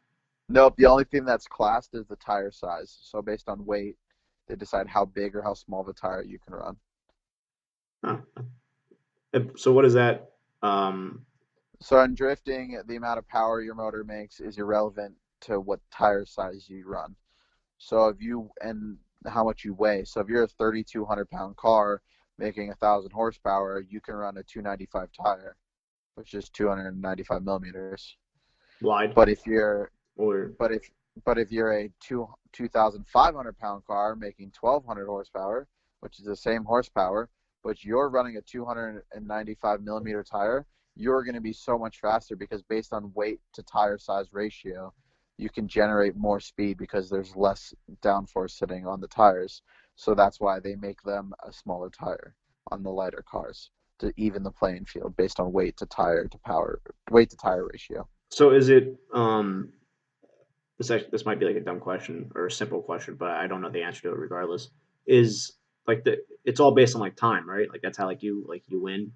Nope. The only thing that's classed is the tire size. So based on weight, they decide how big or how small of a tire you can run. Huh. So what is that? Um, So in drifting, the amount of power your motor makes is irrelevant to what tire size you run. So if you and how much you weigh. So if you're a 3,200 pound car making 1,000 horsepower, you can run a 295 tire, which is 295 millimeters. wide But if you're or but if but if you're a 2,500 pound car making 1,200 horsepower, which is the same horsepower, but you're running a 295 millimeter tire, you're going to be so much faster because based on weight to tire size ratio, you can generate more speed because there's less downforce sitting on the tires. So that's why they make them a smaller tire on the lighter cars to even the playing field based on weight to tire ratio. so is it this might be like a dumb question or a simple question, but I don't know the answer to it regardless. Is like it's all based on like time, right? Like that's how like you win.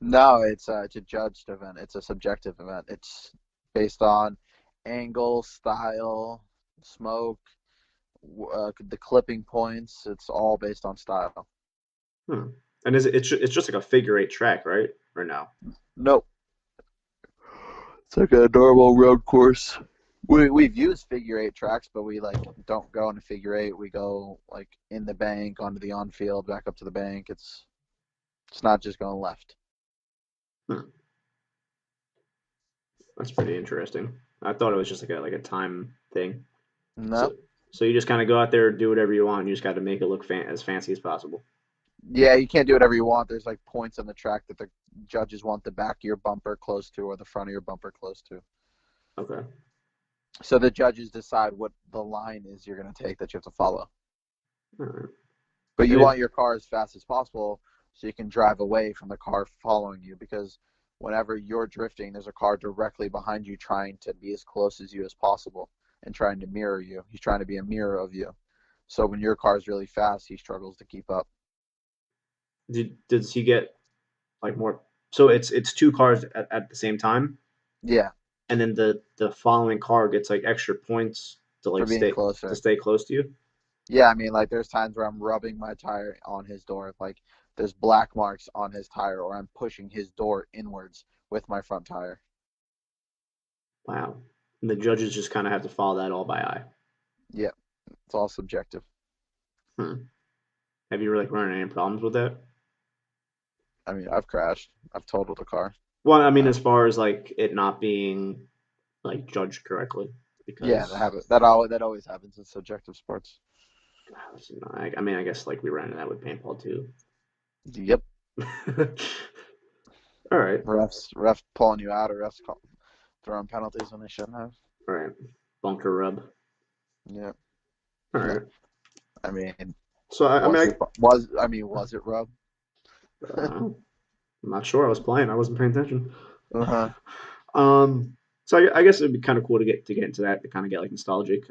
No, it's a judged event. It's a subjective event. It's based on angle, style, smoke, the clipping points. It's all based on style. Hmm. And is it's just like a figure eight track, right? Or no? Nope. It's like a normal road course. We've used figure eight tracks, but we like don't go into figure eight. We go like in the bank, onto the on field, back up to the bank. It's not just going left. Hmm. That's pretty interesting. I thought it was just like a time thing. No. So you just kind of go out there, do whatever you want. And you just got to make it look as fancy as possible. Yeah, you can't do whatever you want. There's like points on the track that the judges want the back of your bumper close to or the front of your bumper close to. Okay. So the judges decide what the line is you're going to take that you have to follow. All right. But you And want your car as fast as possible so you can drive away from the car following you, because whenever you're drifting, there's a car directly behind you trying to be as close as you as possible and trying to mirror you. He's trying to be a mirror of you. So when your car is really fast, he struggles to keep up. does he get like more? So it's two cars at the same time, Yeah, and then the following car gets like extra points to for like being closer. stay close to you. Yeah, I mean, like there's times where I'm rubbing my tire on his door, like there's black marks on his tire, or I'm pushing his door inwards with my front tire. Wow. And the judges just kind of have to follow that all by eye. Yeah, it's all subjective. Have you really run into any problems with that? I mean, I've crashed. I've totaled a car. Well, I mean, as far as like it not being like judged correctly, because Yeah, that always happens in subjective sports. I mean, I guess like we ran into that with paintball too. Yep. All right. Refs pulling you out, or refs throwing penalties when they shouldn't have. All right. Bunker rub. Yeah. All right. I mean, So was it rub? I'm not sure. I was playing. I wasn't paying attention. Uh-huh. So I guess it'd be kind of cool to get into that, to kind of get like nostalgic.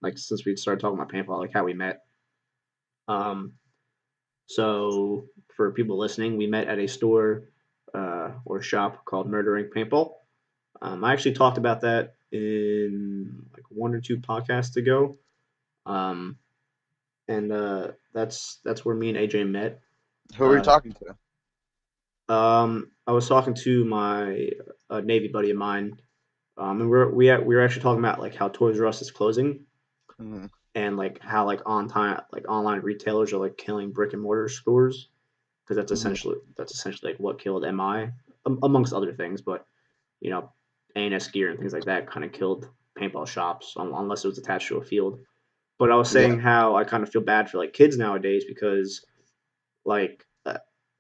Like since we started talking about paintball, like how we met. So for people listening, we met at a store or shop called Murdering Paintball. I actually talked about that in like one or two podcasts ago. And that's where me and AJ met. Who were you talking to? I was talking to my Navy buddy of mine, and we were actually talking about like how Toys R Us is closing, and like how like online retailers are like killing brick and mortar stores, because that's essentially like what killed MI, amongst other things, but you know, ANS gear and things like that kind of killed paintball shops unless it was attached to a field. But I was saying how I kind of feel bad for like kids nowadays, because like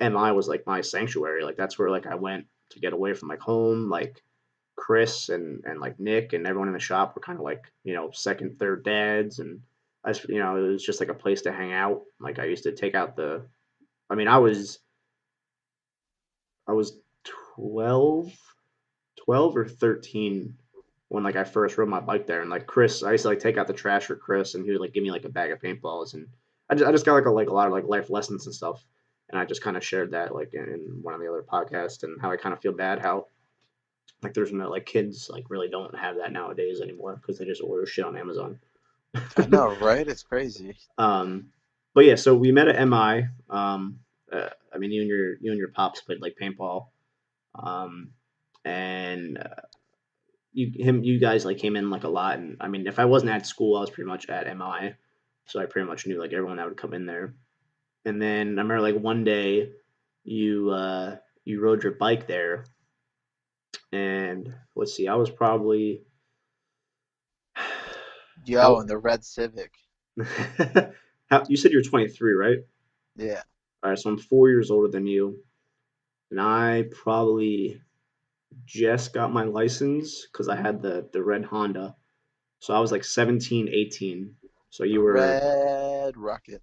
MI was like my sanctuary. Like that's where like I went to get away from like home. Like Chris and like Nick and everyone in the shop were kind of like, second, third dads, and it was just like a place to hang out. Like I used to take out I was 12 or 13 when like I first rode my bike there, and like Chris, I used to like take out the trash for Chris, and he would like give me like a bag of paintballs, and I just got like a lot of like life lessons and stuff, and I just kind of shared that like in one of the other podcasts, and how I kind of feel bad how like there's no like kids like really don't have that nowadays anymore, because they just order shit on Amazon. I know, right? It's crazy. But yeah, so we met at MI. I mean, you and your pops played like paintball, and you guys like came in like a lot. And I mean, if I wasn't at school, I was pretty much at MI, so I pretty much knew like everyone that would come in there. And then I remember like one day you rode your bike there, and let's see, I was probably in the red Civic. you said you're 23, right? Yeah. All right, so I'm 4 years older than you, and I probably just got my license because I had the red Honda. So I was like 17, 18. So you were Red Rocket.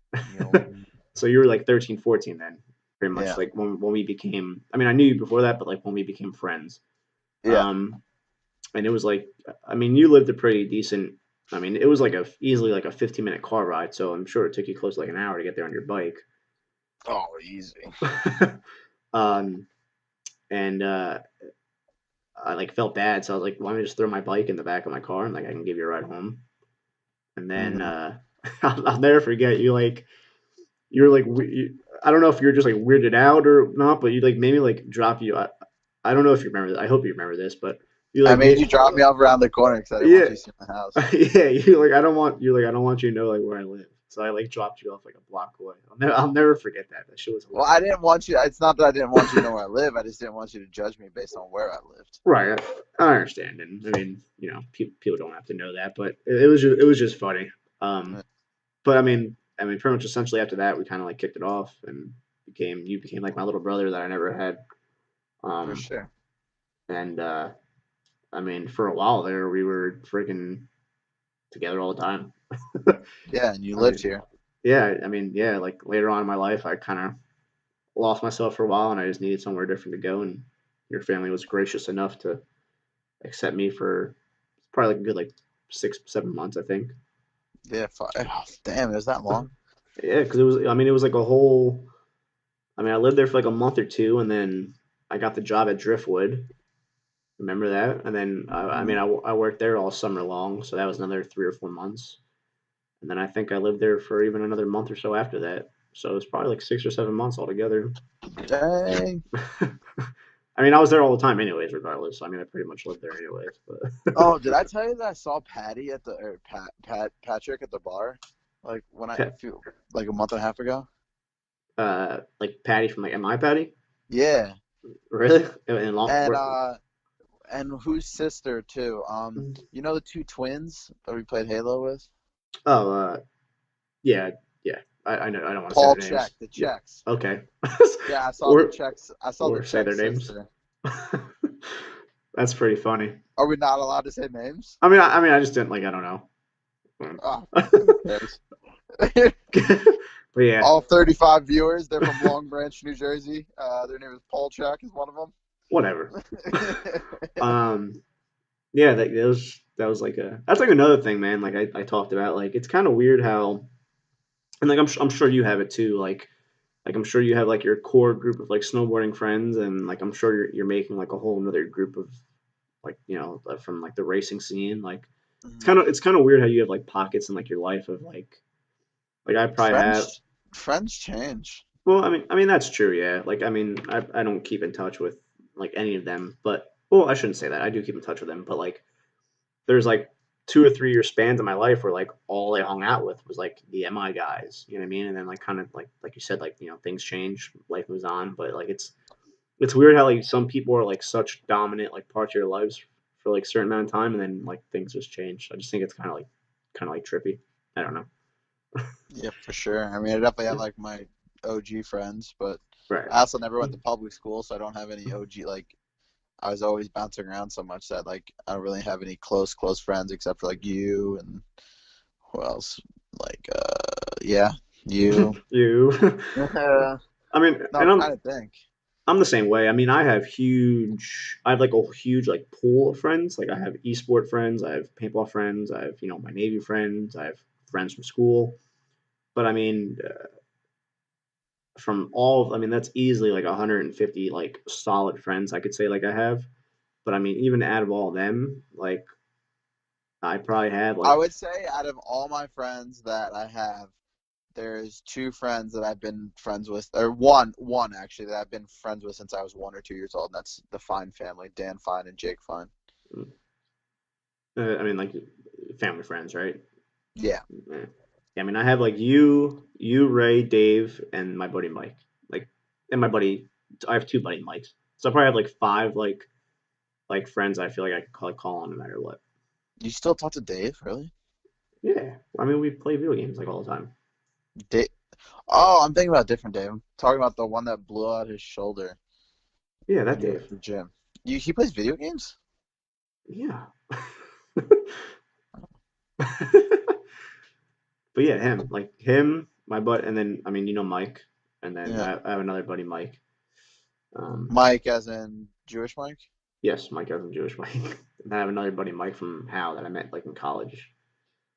so you were like 13, 14 then, pretty much. Like when we became, I mean, I knew you before that, but like when we became friends. Yeah. And it was like, I mean, you lived a pretty decent, I mean, it was like easily like a 15-minute car ride. So I'm sure it took you close to like an hour to get there on your bike. Oh, easy. And I like felt bad, so I was like, why don't I just throw my bike in the back of my car, and like I can give you a ride home. And then I'll never forget you like I don't know if you're just like weirded out or not, but you like made me like drop you. I don't know if you remember that. I hope you remember this, but you like I made you drop me off around the corner because I didn't want you to see my house. Yeah, you like I don't want you to know like where I live. So I like dropped you off like a block away. I'll never forget that. That shit was Well, hilarious. I didn't want you. It's not that I didn't want you to know where I live. I just didn't want you to judge me based on where I lived. Right. I understand, and I mean, people don't have to know that, but it was just funny. Um, but pretty much essentially after that, we kind of like kicked it off, and you became like my little brother that I never had. For Um, sure. and for a while there, we were freaking together all the time. Yeah, and you I lived mean, here. yeah, like later on in my life, I kind of lost myself for a while, and I just needed somewhere different to go, and your family was gracious enough to accept me for probably like a good like 6, 7 months, I think. Yeah. Oh, damn, it was that long. Yeah, because it was like a whole. I lived there for like a month or two, and then I got the job at Driftwood. Remember that? And then I worked there all summer long, so that was another 3 or 4 months. And then I think I lived there for even another month or so after that. So it was probably like 6 or 7 months altogether. Dang. I was there all the time, anyways. Regardless, I pretty much lived there, anyways. But Oh, did I tell you that I saw Patty or Patrick at the bar, like like a month and a half ago? like Patty from like Am I Patty? Yeah, Really? In long, and whose sister too? You know the two twins that we played Halo with? oh, yeah, yeah. I know. I don't want to say Paul their Check, names. the Yeah. Checks. Okay. Yeah, I saw the or Checks. I saw the or say their Checks names. sister. That's pretty funny. Are we not allowed to say names? I just didn't like. I don't know. Oh, who cares? But yeah. All 35 viewers, they're from Long Branch, New Jersey. Their name is Paul Check, is one of them. Whatever. Yeah, that was like that's like another thing, man. Like I talked about, like it's kind of weird how, and like I'm sure you have it too. Like I'm sure you have like your core group of like snowboarding friends, and like I'm sure you're making like a whole another group of like from like the racing scene. Like it's kind of weird how you have like pockets in like your life of like I probably have. Friends change. Well, that's true. Yeah. Like I don't keep in touch with like any of them, but well, I shouldn't say that. I do keep in touch with them, but like there's like 2 or 3 year spans of my life where like all I hung out with was like the MI guys. You know what I mean? And then like kind of like you said, like things change, life moves on, but like it's weird how like some people are like such dominant like parts of your lives for like a certain amount of time, and then like things just change. I just think it's kind of like trippy. I don't know. Yeah, for sure. I definitely have like my OG friends, but Right. I also never went to public school, so I don't have any OG. Like, I was always bouncing around so much that like I don't really have any close friends except for like you and who else? Like, yeah, you. You. Yeah. I mean, No, and I'm trying to think. I'm the same way. I have like a huge like pool of friends. Like I have esport friends, I have paintball friends, I have my Navy friends, I have friends from school. But from all of, that's easily like 150 like solid friends I could say like I have. But even out of all of them, like I probably have I like would say out of all my friends that I have, there's two friends that I've been friends with, or one actually that I've been friends with since I was 1 or 2 years old. And that's the Fine family, Dan Fine and Jake Fine. like family friends, right? Yeah. Yeah. I have like you, Ray, Dave, and my buddy Mike. Like, and my buddy, I have two buddy Mikes. So I probably have like five like friends I feel like I could call on no matter what. You still talk to Dave, really? Yeah, we play video games like all the time. Dave? Oh, I'm thinking about a different Dave. I'm talking about the one that blew out his shoulder Yeah, that when he was Dave. at the gym. He plays video games? Yeah. But yeah, him, my buddy, and then Mike, and then Yeah. I have another buddy Mike. Mike, as in Jewish Mike? Yes, my cousin Jewish Mike. And I have another buddy Mike from Howe that I met like in college.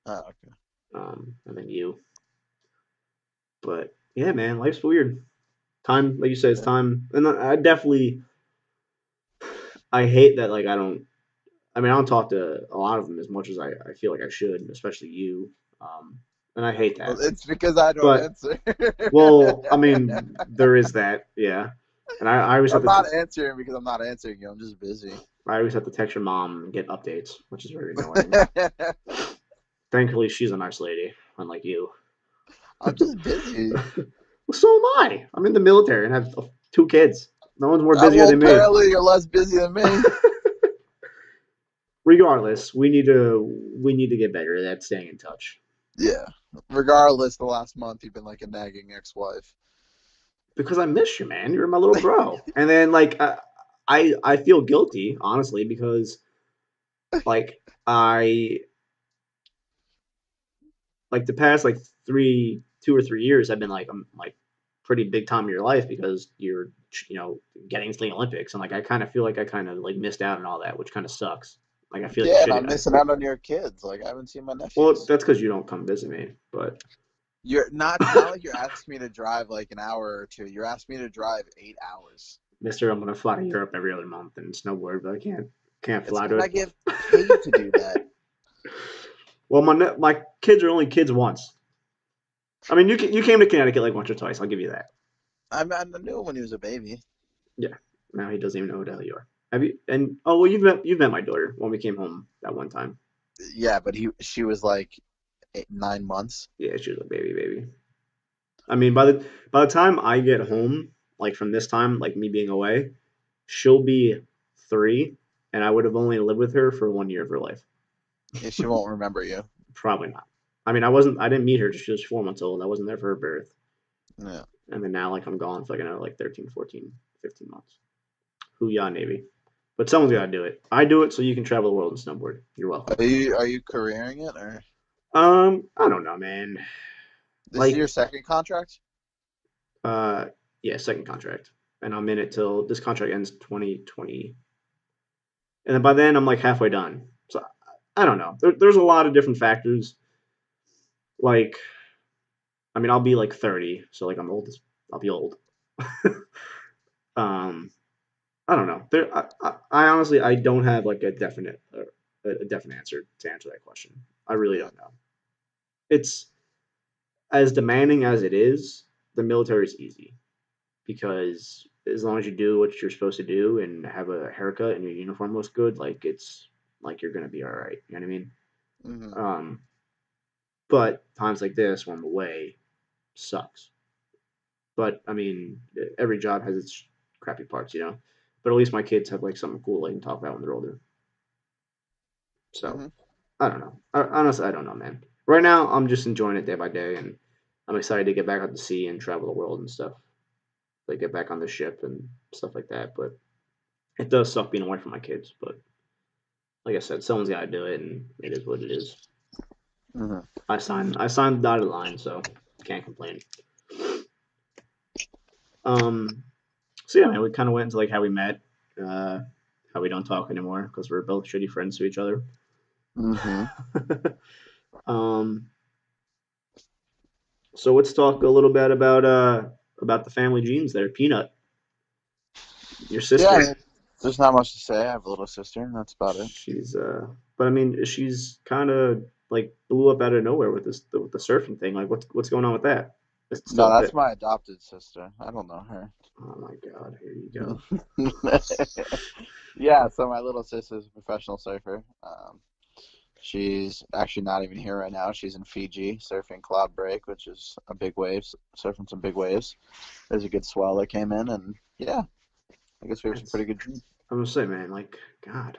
Oh, okay. And then you. But yeah, man, life's weird. Time, like you said, it's time, and I hate that. Like I don't talk to a lot of them as much as I feel like I should, especially you. And I hate that. Well, it's because I don't answer. Well, there is that, yeah. And I always I'm not answering because I'm not answering you. I'm just busy. I always have to text your mom and get updates, which is very annoying. Thankfully, she's a nice lady, unlike you. I'm just busy. Well, so am I. I'm in the military and have 2 kids. No one's more busier Well, than me. apparently you're less busy than me. Regardless, we need to get better at staying in touch. Yeah. Regardless, the last month you've been like a nagging ex-wife. Because I miss you, man. You're my little bro. And then like I feel guilty, honestly, because like I like the past like 2 or 3 years have been like like pretty big time in your life because you're getting to the Olympics, and like I kind of feel like I kind of like missed out on all that, which kind of sucks. Like I feel like Yeah, and shit. I'm missing out on your kids. Like I haven't seen my Well, nephews. that's because you don't come visit me, but It's not like you're asking me to drive like an hour or two. You're asking me to drive 8 hours. Mister, I'm gonna fly to Europe every other month and snowboard, but I can't It's fly because to I it. get paid to do that. Well, my kids are only kids once. I mean, you came to Connecticut like once or twice. I'll give you that. I knew him when he was a baby. Yeah. Now he doesn't even know who the hell you are. Have you? And oh well, you've met my daughter when we came home that one time. Yeah, but she was like 9 months. Yeah, she was a baby. I mean, by the time I get home, like from this time, like me being away, she'll be 3, and I would have only lived with her for 1 year of her life. Yeah, she won't remember you. Probably not. I mean, I didn't meet her till she was 4 months old. I wasn't there for her birth. Yeah. And then now, like, I'm gone for like another like 13, 14, 15 months. Hoo-yah, Navy. But someone's got to do it. I do it so you can travel the world and snowboard. You're welcome. Are you careering it or I don't know, man. this is Like, your second contract? yeah, second contract. And I'm in it till this contract ends 2020. And then by then, I'm like halfway done. So I don't know. There's a lot of different factors. Like, I mean, I'll be like 30, so like I'll be old. um, I don't know. I honestly I don't have like a definite answer to answer that question. I really don't know. It's as demanding as it is. The military is easy because as long as you do what you're supposed to do and have a haircut and your uniform looks good, like it's like you're gonna be all right. You know what I mean? Mm-hmm. But times like this, when I'm away, sucks. But I mean, every job has its crappy parts, you know. But at least my kids have like something cool they can talk about when they're older. So Mm-hmm. I don't know. Honestly, I don't know, man. Right now, I'm just enjoying it day by day, and I'm excited to get back out to sea and travel the world and stuff. Like get back on the ship and stuff like that. But it does suck being away from my kids. But like I said, someone's got to do it, and it is what it is. Mm-hmm. I signed the dotted line, so can't complain. So yeah, man, we kind of went into like how we met, how we don't talk anymore because we're both shitty friends to each other. Mm-hmm. um, so let's talk a little bit about the family genes there. Peanut, your sister. Yeah, there's not much to say. I have a little sister, and that's about it. She's but I mean, she's kind of like blew up out of nowhere with with the surfing thing. Like, what's going on with that? It's No, still that's my adopted sister. I don't know her. Oh my god, here you go. Yeah, so my little sister's a professional surfer. She's actually not even here right now. She's in Fiji surfing Cloud Break, which is a big wave, surfing some big waves. There's a good swell that came in, and yeah, I guess we have some pretty good dreams. I'm gonna say, man, like, God,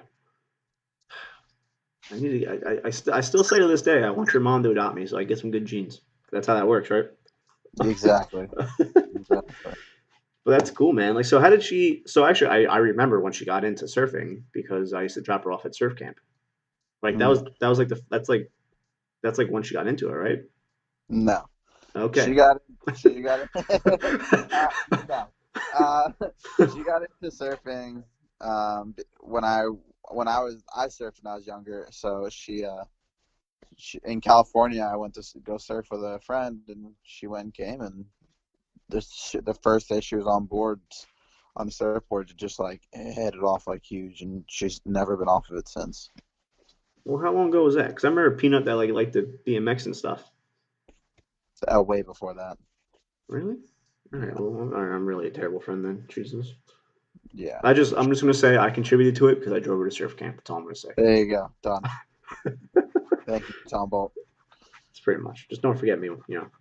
I need to. I still say to this day, I want your mom to adopt me so I get some good genes. That's how that works, right? Exactly. Exactly. But that's cool, man. Like, so how did she? So actually, I remember when she got into surfing because I used to drop her off at surf camp. Like that was like that's like when she got into it, right? No. Okay. She got it. No. She got into surfing when I surfed when I was younger. So she in California, I went to go surf with a friend, and she went and came, and the first day she was on board on the surfboard, it just like headed off like huge, and she's never been off of it since. Well, how long ago was that? Because I remember Peanut that like liked the BMX and stuff. Way before that. Really? All right. Well, I'm really a terrible friend then. Jesus. Yeah. I'm just gonna say I contributed to it because I drove her to surf camp. That's all I'm gonna say. There you go. Done. Thank you, Tom Bolt. It's pretty much. Just don't forget me.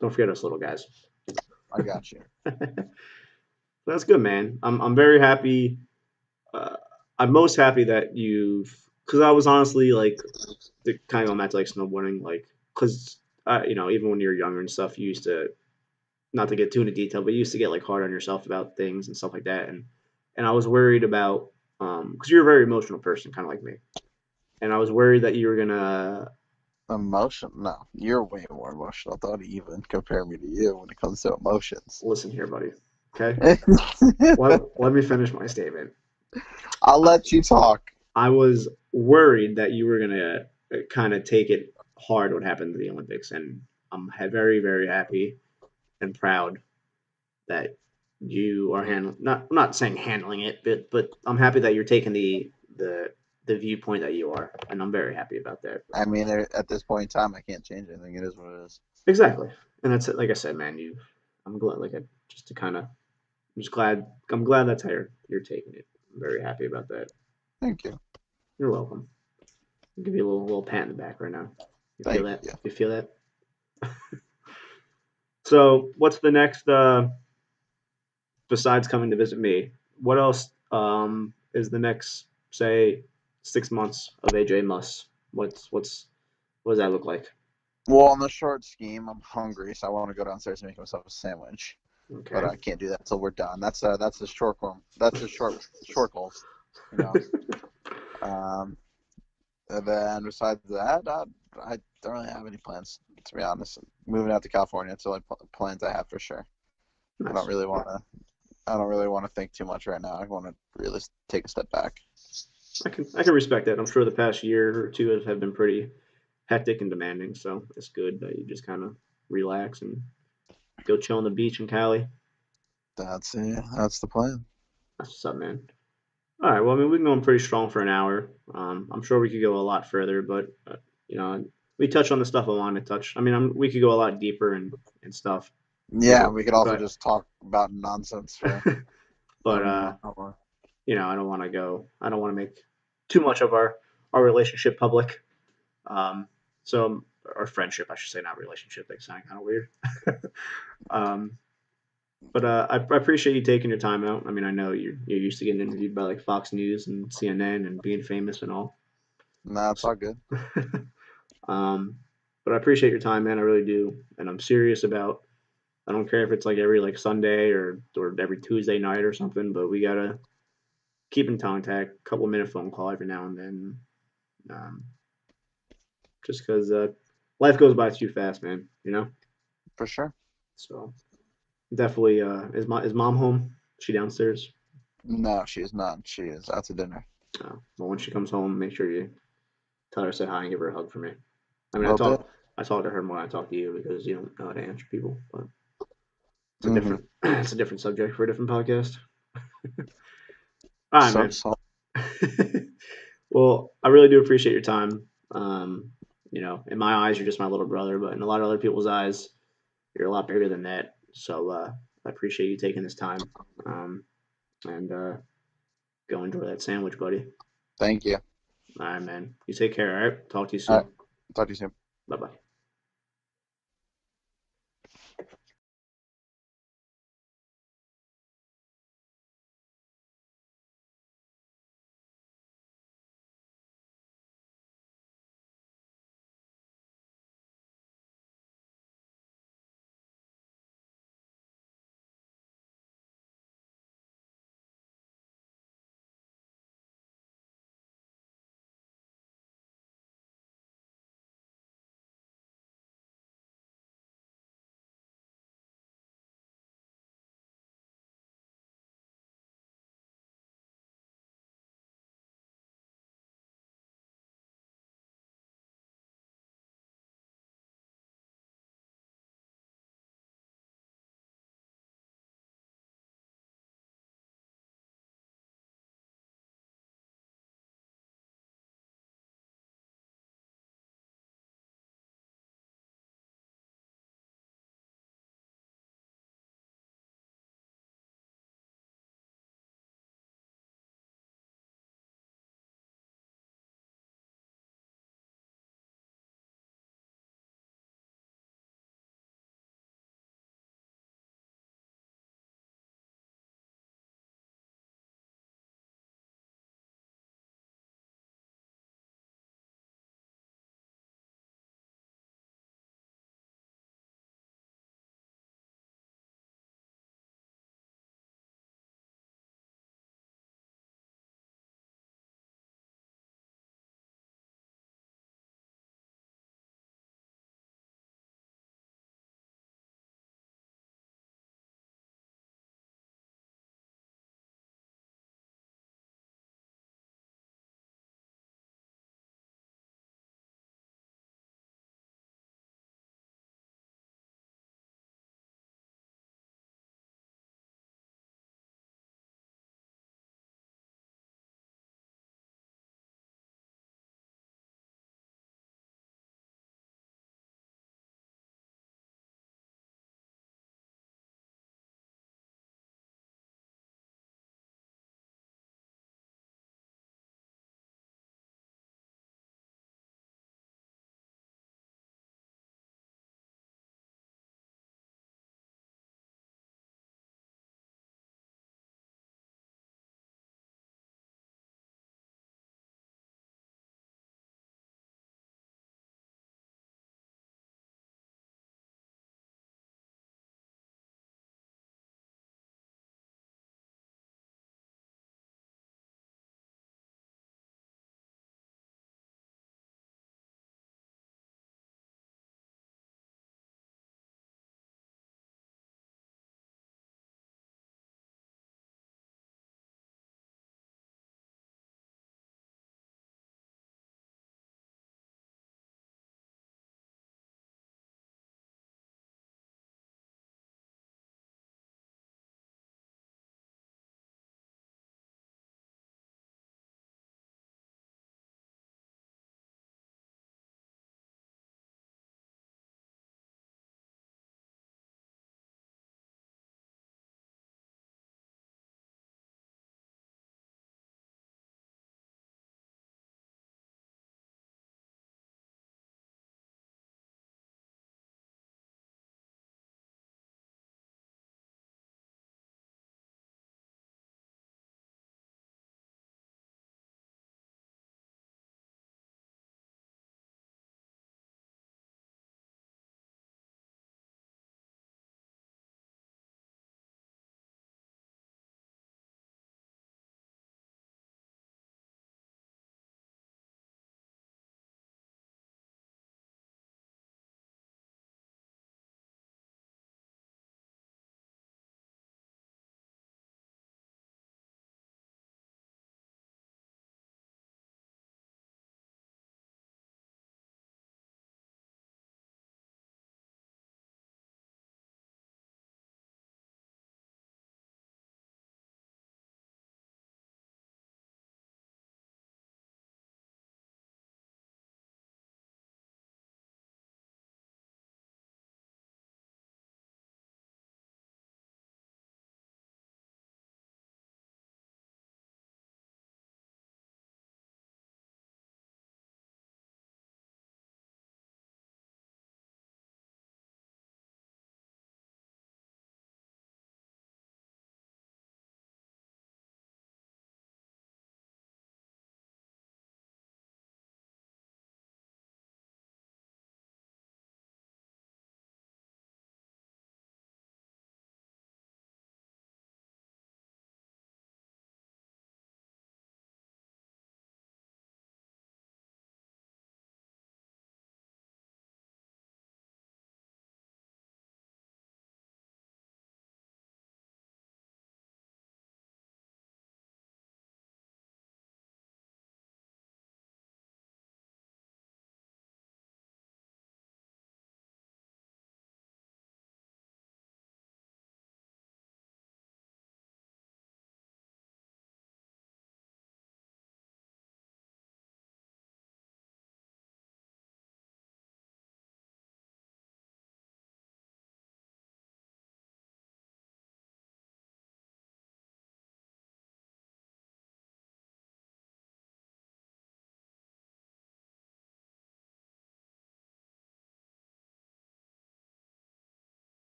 Don't forget us little guys. I got you. That's good, man. I'm very happy. Uh, I'm most happy that because I was honestly like, kind of going back to like snowboarding, like, because even when you were younger and stuff, you used to, not to get too into detail, but you used to get like hard on yourself about things and stuff like that, and I was worried about, because you're a very emotional person, kind of like me, and I was worried that you were gonna Emotion? No, you're way more emotional. Don't even compare me to you when it comes to emotions. listen here, buddy. Okay, let me finish my statement. I'll let you talk. I was worried that you were gonna kind of take it hard what happened to the Olympics, and I'm very, very happy and proud that you are handling. Not, I'm not saying handling it, but I'm happy that you're taking the viewpoint that you are, and I'm very happy about that. I mean, at this point in time, I can't change anything. It is what it is. Exactly, and that's it. Like I said, man, I'm glad. Just to kind of, I'm just glad. I'm glad that's how you're taking it. I'm very happy about that. Thank you. You're welcome. I'll give you a little pat in the back right now. You feel Thank that? you. You feel that? So, what's the next? Besides coming to visit me, what else is the next, say, 6 months of AJ Muss? What does that look like? Well, on the short scheme, I'm hungry, so I want to go downstairs and make myself a sandwich. But Okay. I can't do that until we're done. That's the short form. That's the short goals. You know. And then besides that, I don't really have any plans, to be honest. Moving out to California, it's the only plans I have for sure. I Nice. don't really want to. I don't really want to think too much right now. I want to really take a step back. I can respect that. I'm sure the past year or two have been pretty hectic and demanding, so it's good that you just kind of relax and go chill on the beach in Cali. That's it. That's the plan. That's what's up, man. All right. Well, I mean, we've been going pretty strong for an hour. I'm sure we could go a lot further, but we touched on the stuff I wanted to touch. I mean, we could go a lot deeper and stuff. Yeah, we could also But just talk about nonsense for but an hour. I don't want to go. I don't want to make too much of our relationship public. So our friendship, I should say, not relationship. That sounded kind of weird. um, but I appreciate you taking your time out. I mean, I know you're used to getting interviewed by like Fox News and CNN and being famous and all. Nah, it's all good. But I appreciate your time, man. I really do, and I'm serious about. I don't care if it's like every like Sunday or every Tuesday night or something, but we gotta keep in contact. Couple-minute phone call every now and then, um, just because life goes by too fast, man. For sure. So definitely. Is mom home? She downstairs? No, she is not. She is out to dinner. Well, when she comes home, make sure you tell her to say hi and give her a hug for me. I mean, Will do. I talk to her more than I talk to you because you don't know how to answer people, but it's a Mhm. different it's a different subject for a different podcast. All right, man. So Well, I really do appreciate your time. In my eyes, you're just my little brother, but in a lot of other people's eyes, you're a lot bigger than that. So I appreciate you taking this time. And go enjoy that sandwich, buddy. thank you. All right, man. You take care. All right. Talk to you All soon. right. Talk to you soon. Bye bye.